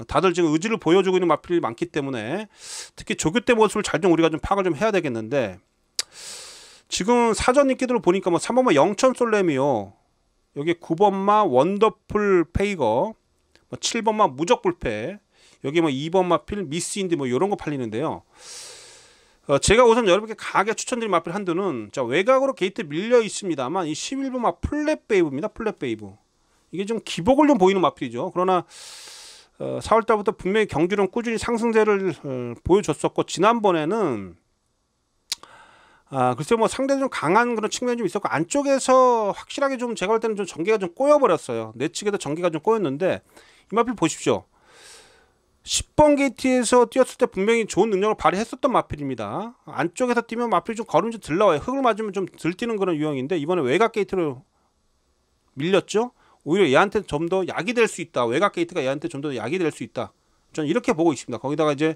다들 지금 의지를 보여주고 있는 마필이 많기 때문에 특히 조교 때 모습을 잘 좀 우리가 좀 파악을 좀 해야 되겠는데, 지금 사전 인기들을 보니까 뭐 3번마 영천 솔레미오, 여기 9번마 원더풀 페이거, 뭐 7번마 무적 불패, 여기 뭐 2번 마필 미스인디 뭐 이런 거 팔리는데요. 제가 우선 여러분께 강하게 추천드린 마필 한두는, 자, 외곽으로 게이트 밀려 있습니다만 이 11번마 플랫 베이브입니다. 플랫 베이브. 이게 좀 기복을 좀 보이는 마필이죠. 그러나 4월달부터 분명히 경주는 꾸준히 상승세를 보여줬었고, 지난번에는 글쎄요, 뭐 상대적으로 강한 그런 측면이 좀 있었고, 안쪽에서 확실하게 좀 제가 볼 때는 좀 전개가 좀 꼬여버렸어요. 내측에도 전개가 좀 꼬였는데, 이 마필 보십시오. 10번 게이트에서 뛰었을 때 분명히 좋은 능력을 발휘했었던 마필입니다. 안쪽에서 뛰면 마필이 좀 걸음이 좀 덜 나와요. 흙을 맞으면 좀 덜 뛰는 그런 유형인데 이번에 외곽 게이트로 밀렸죠. 오히려 얘한테 좀 더 약이 될 수 있다. 외곽 게이트가 얘한테 좀 더 약이 될 수 있다. 저는 이렇게 보고 있습니다. 거기다가 이제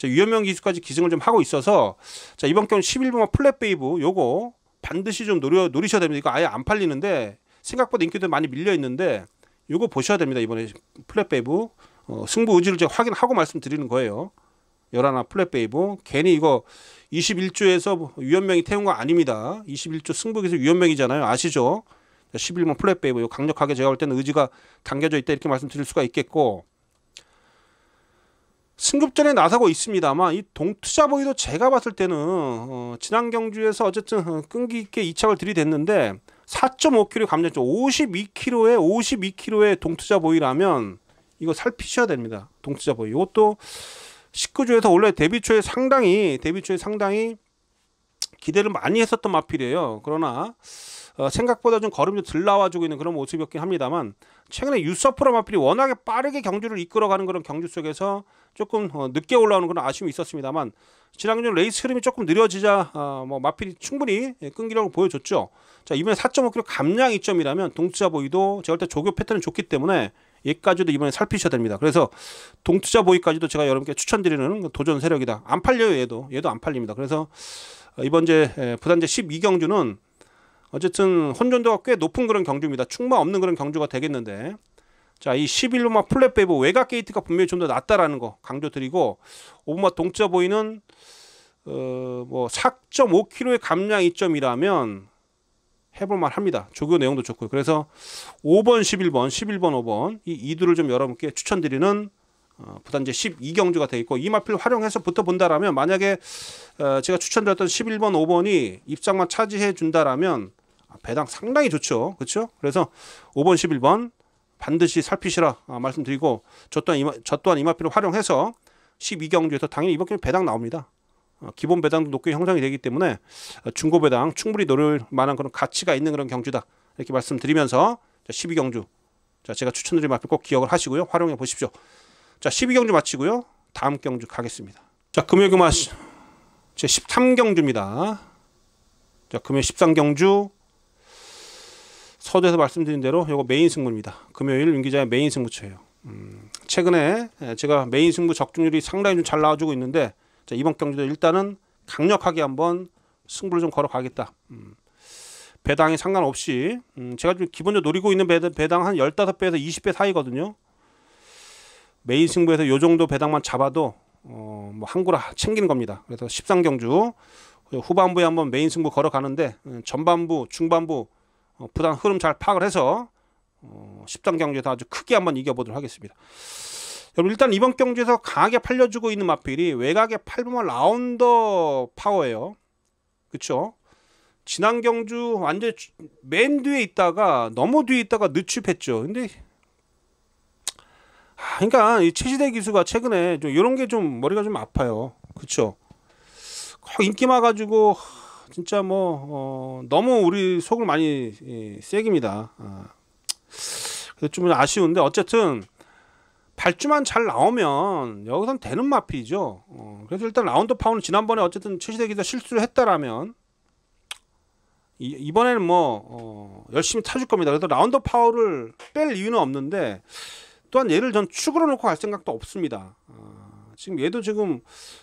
유연명 기술까지 기승을 좀 하고 있어서 자, 이번 경우 11번마 플랫 베이브 요거 반드시 좀 노리셔야 됩니다. 이거 아예 안 팔리는데 생각보다 인기도 많이 밀려 있는데 요거 보셔야 됩니다. 이번에 플랫 베이브 승부 의지를 제가 확인하고 말씀드리는 거예요. 11 플랫 베이브 괜히 이거 21조에서 유연명이 태운 거 아닙니다. 21조 승부 기술 유연명이잖아요. 아시죠? 11번 플랫 베이브 요 강력하게 제가 볼 때는 의지가 당겨져 있다 이렇게 말씀드릴 수가 있겠고 승급전에 나서고 있습니다만 이 동투자 보이도 제가 봤을 때는 지난 경주에서 어쨌든 끈기 있게 2착을 들이댔는데 4.5kg 감량점 52kg에 동투자 보이라면 이거 살피셔야 됩니다. 동투자 보이 이것도 19조에서 원래 데뷔초에 상당히 기대를 많이 했었던 마필이에요. 그러나 생각보다 좀 걸음이 덜 나와주고 있는 그런 모습이었긴 합니다만 최근에 유서프로 마필이 워낙에 빠르게 경주를 이끌어가는 그런 경주 속에서 조금 늦게 올라오는 그런 아쉬움이 있었습니다만 지난 경주 레이스 흐름이 조금 느려지자 뭐 마필이 충분히 끈기력을 보여줬죠. 자, 이번에 4.5kg 감량 이점이라면 동투자 보이도 제가 볼 때 조교 패턴이 좋기 때문에 얘까지도 이번에 살피셔야 됩니다. 그래서 동투자 보이까지도 제가 여러분께 추천드리는 도전 세력이다. 안 팔려요. 얘도 안 팔립니다. 그래서 이번 제 부단제 12경주는 어쨌든 혼전도가 꽤 높은 그런 경주입니다. 충마 없는 그런 경주가 되겠는데 자, 이 11번마 플랫 베이브 외곽 게이트가 분명히 좀 더 낫다라는 거 강조드리고 5번마 동투자 보이는 뭐 4.5kg의 감량 이점이라면 해볼만 합니다. 조교 내용도 좋고요. 그래서 5번, 11번, 5번 이 이두를 좀 여러분께 추천드리는 부단제 12경주가 되어 있고 이 마필 활용해서 붙어본다라면 만약에 제가 추천드렸던 11번, 5번이 입장만 차지해 준다라면 배당 상당히 좋죠. 그렇죠? 그래서 5번, 11번 반드시 살피시라 말씀드리고 저 또한 이 마필을 활용해서 12경주에서 당연히 이번 경주 배당 나옵니다. 기본 배당도 높게 형성이 되기 때문에 중고 배당 충분히 노릴 만한 그런 가치가 있는 그런 경주다 이렇게 말씀드리면서 12경주 자, 제가 추천드린 마필 꼭 기억을 하시고요. 활용해 보십시오. 자, 12경주 마치고요. 다음 경주 가겠습니다. 자, 금요일 금화 제 13경주입니다. 자, 금요일 13경주 서두에서 말씀드린 대로 이거 메인 승부입니다. 금요일 윤기자의 메인 승부처예요. 최근에 제가 메인 승부 적중률이 상당히 좀 잘 나와주고 있는데 자, 이번 경주도 일단은 강력하게 한번 승부를 좀 걸어가겠다. 배당에 상관없이 제가 좀 기본적으로 노리고 있는 배당 한 15배에서 20배 사이거든요. 메인 승부에서 요 정도 배당만 잡아도 뭐 한구라 챙기는 겁니다. 그래서 13경주 후반부에 한번 메인 승부 걸어가는데 전반부, 중반부 부담 흐름 잘 파악을 해서 13경주에서 아주 크게 한번 이겨보도록 하겠습니다. 여러분 일단 이번 경주에서 강하게 팔려주고 있는 마필이 외곽의 8번마 라운더 파워예요. 그쵸? 지난 경주 완전 맨 뒤에 있다가 너무 뒤에 있다가 늦춥했죠. 근데 그러니까 이 최시대 기수가 최근에 좀 이런 게 좀 머리가 좀 아파요. 그쵸? 꼭 인기만 가지고 진짜 뭐 너무 우리 속을 많이 새깁니다. 그래서 좀 아쉬운데 어쨌든 발주만 잘 나오면 여기선 되는 마필이죠. 그래서 일단 라운드 파워는 지난번에 어쨌든 최시대 기수가 실수를 했다라면 이번에는 뭐 열심히 타줄 겁니다. 그래서 라운드 파워를 뺄 이유는 없는데 또한 얘를 전 축으로 놓고 갈 생각도 없습니다. 지금 얘도 지금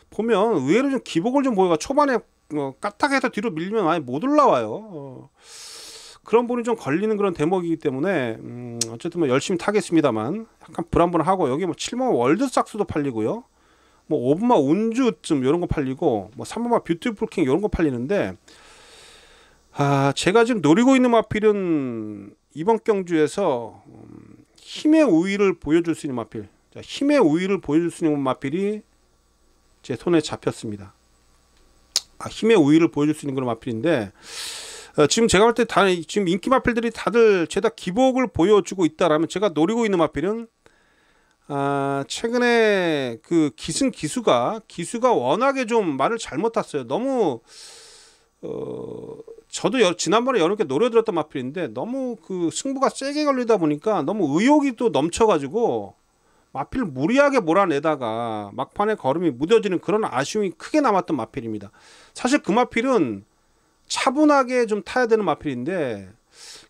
보면 의외로 좀 기복을 좀 보여가 초반에 까딱해서 뒤로 밀리면 아예 못 올라와요. 그런 부분이 좀 걸리는 그런 대목이기 때문에 어쨌든 뭐 열심히 타겠습니다만 약간 불안불안하고 여기 뭐 7번마 월드삭스도 팔리고요. 뭐 5번마 운주쯤 이런 거 팔리고 뭐 3번마 뷰티풀 킹 이런 거 팔리는데 제가 지금 노리고 있는 마필은 이번 경주에서 힘의 우위를 보여줄 수 있는 마필. 자, 힘의 우위를 보여줄 수 있는 마필이 제 손에 잡혔습니다. 힘의 우위를 보여줄 수 있는 그런 마필인데 지금 제가 볼 때 지금 인기 마필들이 다들 죄다 기복을 보여주고 있다라면 제가 노리고 있는 마필은 최근에 그 기수가 워낙에 좀 말을 잘못 탔어요. 너무 저도 지난번에 여러 개 노려들었던 마필인데 너무 그 승부가 세게 걸리다 보니까 너무 의욕이 또 넘쳐가지고 마필 무리하게 몰아내다가 막판에 걸음이 무뎌지는 그런 아쉬움이 크게 남았던 마필입니다. 사실 그 마필은 차분하게 좀 타야 되는 마필인데,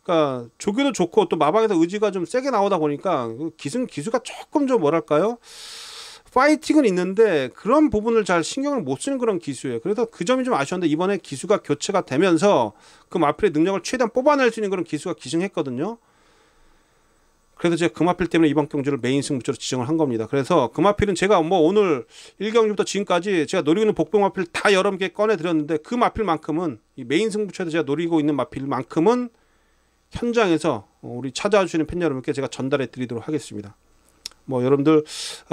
그러니까 조교도 좋고 또 마방에서 의지가 좀 세게 나오다 보니까 기수가 조금 좀 뭐랄까요? 파이팅은 있는데 그런 부분을 잘 신경을 못 쓰는 그런 기수예요. 그래서 그 점이 좀 아쉬웠는데 이번에 기수가 교체가 되면서 그 마필의 능력을 최대한 뽑아낼 수 있는 그런 기수가 기승했거든요. 그래서 제가 금화필 때문에 이번 경주를 메인 승부처로 지정을 한 겁니다. 그래서 금화필은 제가 뭐 오늘 1경주부터 지금까지 제가 노리고 있는 복병 마필 다 여러 개 꺼내 드렸는데 그 마필만큼은 이 메인 승부처에서 제가 노리고 있는 마필만큼은 현장에서 우리 찾아와 주시는 팬 여러분께 제가 전달해 드리도록 하겠습니다. 뭐 여러분들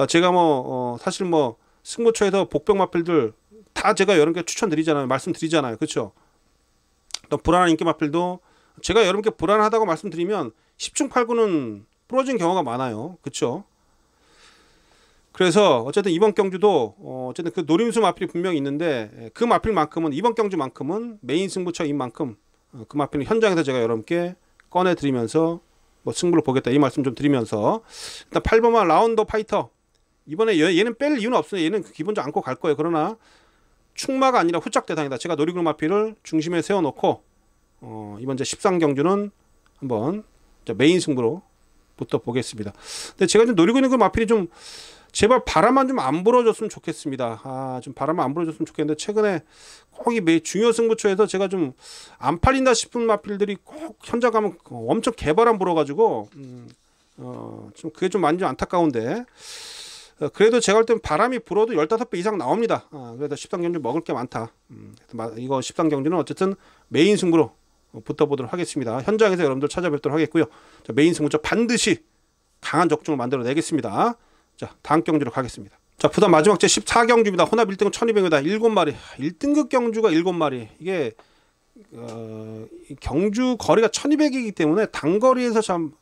제가 뭐 사실 뭐 승부처에서 복병 마필들 다 제가 여러 개 추천드리잖아요. 말씀드리잖아요. 그렇죠? 또 불안한 인기 마필도 제가 여러분께 불안하다고 말씀드리면 10중 8구는 부러진 경우가 많아요. 그렇죠? 그래서 어쨌든 이번 경주도 어쨌든 그 노림수 마필이 분명히 있는데 그 마필만큼은 이번 경주만큼은 메인 승부처인 만큼 그 마필은 현장에서 제가 여러분께 꺼내 드리면서 뭐 승부를 보겠다 이 말씀 좀 드리면서 일단 8번만 라운더 파이터 이번에 얘는 뺄 이유는 없어요. 얘는 기본적으로 안고 갈 거예요. 그러나 충마가 아니라 후짝 대상이다. 제가 노리고 마필을 중심에 세워놓고 이번 제 13경주는 한번 메인 승부로 부터 보겠습니다. 근데 제가 좀 노리고 있는 그 마필이 좀 제발 바람만 좀 안 불어줬으면 좋겠습니다. 좀 바람만 안 불어줬으면 좋겠는데 최근에 꼭 이 중요 승부처에서 제가 좀 안 팔린다 싶은 마필들이 꼭 현장 가면 엄청 개바람 불어가지고 좀 그게 좀 많이 좀 안타까운데 그래도 제가 볼 땐 바람이 불어도 15배 이상 나옵니다. 그래도 13경주 먹을 게 많다. 이거 13경주는 어쨌든 메인 승부로 붙어보도록 하겠습니다. 현장에서 여러분들 찾아뵙도록 하겠고요. 자, 메인 승부처 반드시 강한 적중을 만들어 내겠습니다. 자, 다음 경주로 가겠습니다. 자, 그다음 마지막 제 14경주입니다. 혼합 1등은 1200m 7마리. 1등급 경주가 7마리. 이게 경주 거리가 1200이기 때문에 단거리에서 참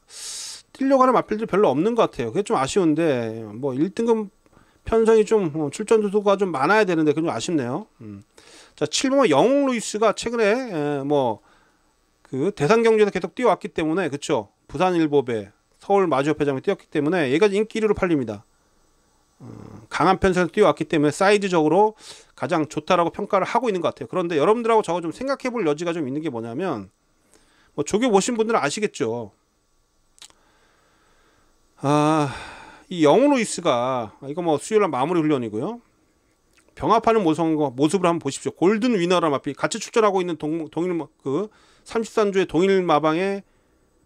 뛰려고 하는 마필들이 별로 없는 것 같아요. 그게 좀 아쉬운데 뭐 1등급 편성이 좀 출전 주소가 좀 많아야 되는데 그게 좀 아쉽네요. 자, 7번은 영웅 루이스가 최근에 뭐 그 대상 경주에서 계속 뛰어왔기 때문에 그쵸? 부산 일보배, 서울 마주협회장에 뛰었기 때문에 얘가 인기 1위로 팔립니다. 강한 편성에서 뛰어왔기 때문에 사이즈적으로 가장 좋다라고 평가를 하고 있는 것 같아요. 그런데 여러분들하고 저거 좀 생각해 볼 여지가 좀 있는 게 뭐냐면 뭐 조교 보신 분들은 아시겠죠. 이 영웅 루이스가 이거 뭐 수요일날 마무리 훈련이고요. 병합하는 모습을 한번 보십시오. 골든 위너라 마필 같이 출전하고 있는 동일 그 33주의 동일 마방에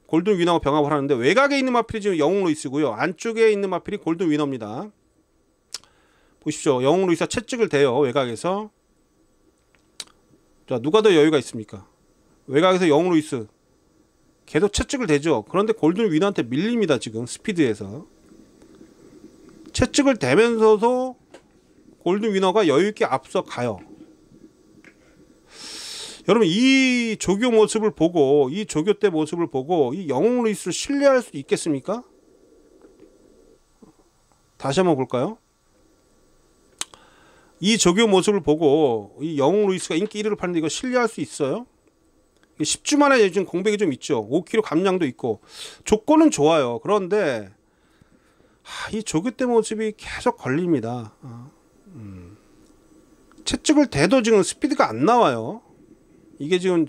골든 위너와 병합을 하는데 외곽에 있는 마필이 지금 영웅 루이스고요. 안쪽에 있는 마필이 골든 위너입니다. 보십시오. 영웅 루이스가 채찍을 대요. 외곽에서. 자, 누가 더 여유가 있습니까? 외곽에서 영웅 루이스 계속 채찍을 대죠. 그런데 골든 위너한테 밀립니다. 지금 스피드에서. 채찍을 대면서도 골든 위너가 여유있게 앞서 가요. 여러분 이 조교 모습을 보고 이 조교 때 모습을 보고 이 영웅 루이스를 신뢰할 수 있겠습니까? 다시 한번 볼까요? 이 조교 모습을 보고 이 영웅 루이스가 인기 1위를 파는데 이거 신뢰할 수 있어요? 10주 만에 지금 공백이 좀 있죠. 5kg 감량도 있고 조건은 좋아요. 그런데 이 조교 때 모습이 계속 걸립니다. 채찍을 대도 지금 스피드가 안 나와요. 이게 지금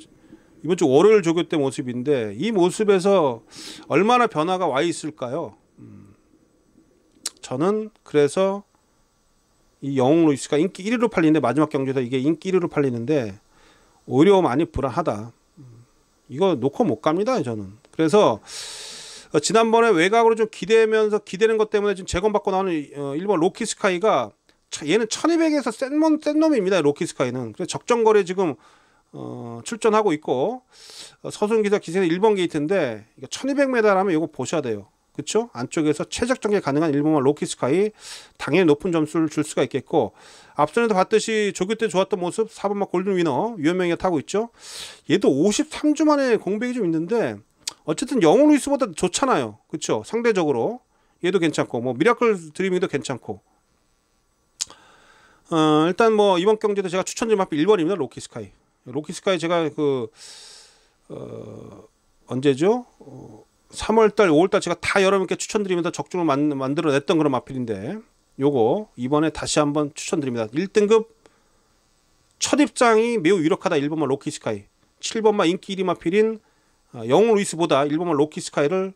이번 주 월요일 조교 때 모습인데 이 모습에서 얼마나 변화가 와 있을까요? 저는 그래서 이 영웅 루이스가 인기 1위로 팔리는데 마지막 경주에서 이게 인기 1위로 팔리는데 오히려 많이 불안하다. 이거 놓고 못 갑니다. 저는. 그래서 지난번에 외곽으로 좀 기대는 것 때문에 지금 재검받고 나오는 일본 로키스카이가 얘는 1200에서 센 놈입니다. 로키스카이는. 그래서 적정거리에 지금 출전하고 있고 서순기사 기세는 1번 게이트인데 1200m라면 이거 보셔야 돼요. 그쵸? 안쪽에서 최적 전개 가능한 일본만 로키스카이 당연히 높은 점수를 줄 수가 있겠고 앞전에도 봤듯이 조교 때 좋았던 모습 4번마 골든 위너 유현명이가 타고 있죠. 얘도 53주 만에 공백이 좀 있는데 어쨌든 영웅 루이스보다 좋잖아요. 그쵸? 상대적으로 얘도 괜찮고 뭐 미라클 드리밍도 괜찮고 일단 뭐 이번 경기도 제가 추천드린 마필 1번입니다. 로키스카이 제가 그 언제죠? 3월달 5월달 제가 다 여러분께 추천드리면서 적중을 만들어냈던 그런 마필인데 요거 이번에 다시 한번 추천드립니다. 1등급 첫 입장이 매우 유력하다. 1번마 로키스카이, 7번마 인기 1위 마필인 영웅 루이스보다 1번마 로키스카이를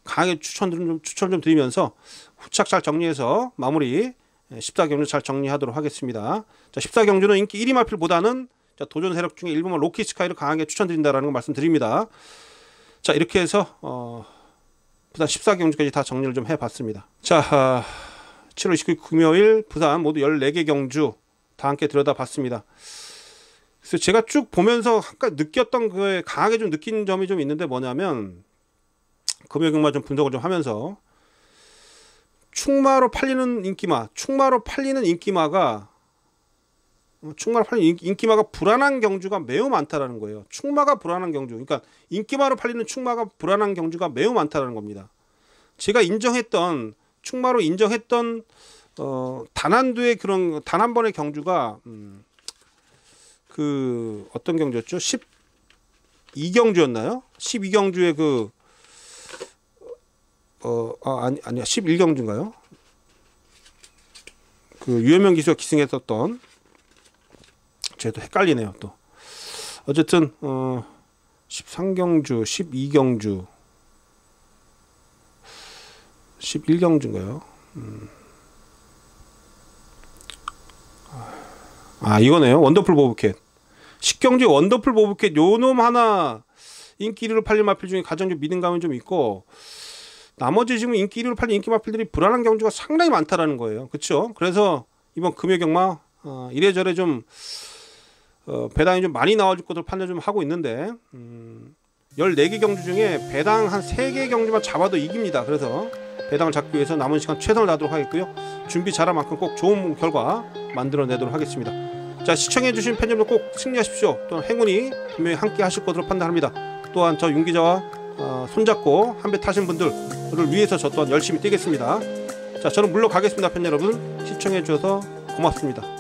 강하게 추천 좀 드리면서 후착 잘 정리해서 마무리 14경주 잘 정리하도록 하겠습니다. 자, 14경주는 인기 1위 마필보다는 도전 세력 중에 1번마 로키스카이를 강하게 추천드린다라는 거 말씀드립니다. 자, 이렇게 해서 부산 14경주까지 다 정리를 좀 해봤습니다. 자, 7월 29일 금요일 부산 모두 14개 경주 다 함께 들여다봤습니다. 그래서 제가 쭉 보면서 아까 느꼈던 거에 강하게 좀 느낀 점이 좀 있는데 뭐냐면 금요 경마 좀 분석을 좀 하면서 충마로 팔리는 인기마가 불안한 경주가 매우 많다라는 거예요. 충마가 불안한 경주, 그러니까 인기마로 팔리는 충마가 불안한 경주가 매우 많다라는 겁니다. 제가 충마로 인정했던 단 한 번의 경주가 그 어떤 경주였죠? 12경주였나요? 12경주의 아니야 11경주인가요? 그 유현명 기수가 기승했었던, 제도 헷갈리네요 또. 어쨌든 13경주, 12경주, 11경주인가요? 이거네요. 원더풀 보브캣. 10경주 원더풀 보브캣 요놈 하나 인기 1위로 팔린 마필 중에 가장 좀 믿음감이 좀 있고, 나머지 지금 인기 1위로 팔린 인기 마필들이 불안한 경주가 상당히 많다라는 거예요. 그렇죠? 그래서 이번 금요 경마 이래저래 좀 배당이 좀 많이 나와줄 것으로 판단 좀 하고 있는데 14개 경주 중에 배당 한 3개 경주만 잡아도 이깁니다. 그래서 배당을 잡기 위해서 남은 시간 최선을 다하도록 하겠고요. 준비 잘한 만큼 꼭 좋은 결과 만들어내도록 하겠습니다. 자, 시청해주신 팬여러분 꼭 승리하십시오. 또한 행운이 분명히 함께 하실 것으로 판단합니다. 또한 저 윤 기자와 손잡고 한 배 타신 분들을 위해서 저 또한 열심히 뛰겠습니다. 자, 저는 물러가겠습니다. 팬여러분 시청해주셔서 고맙습니다.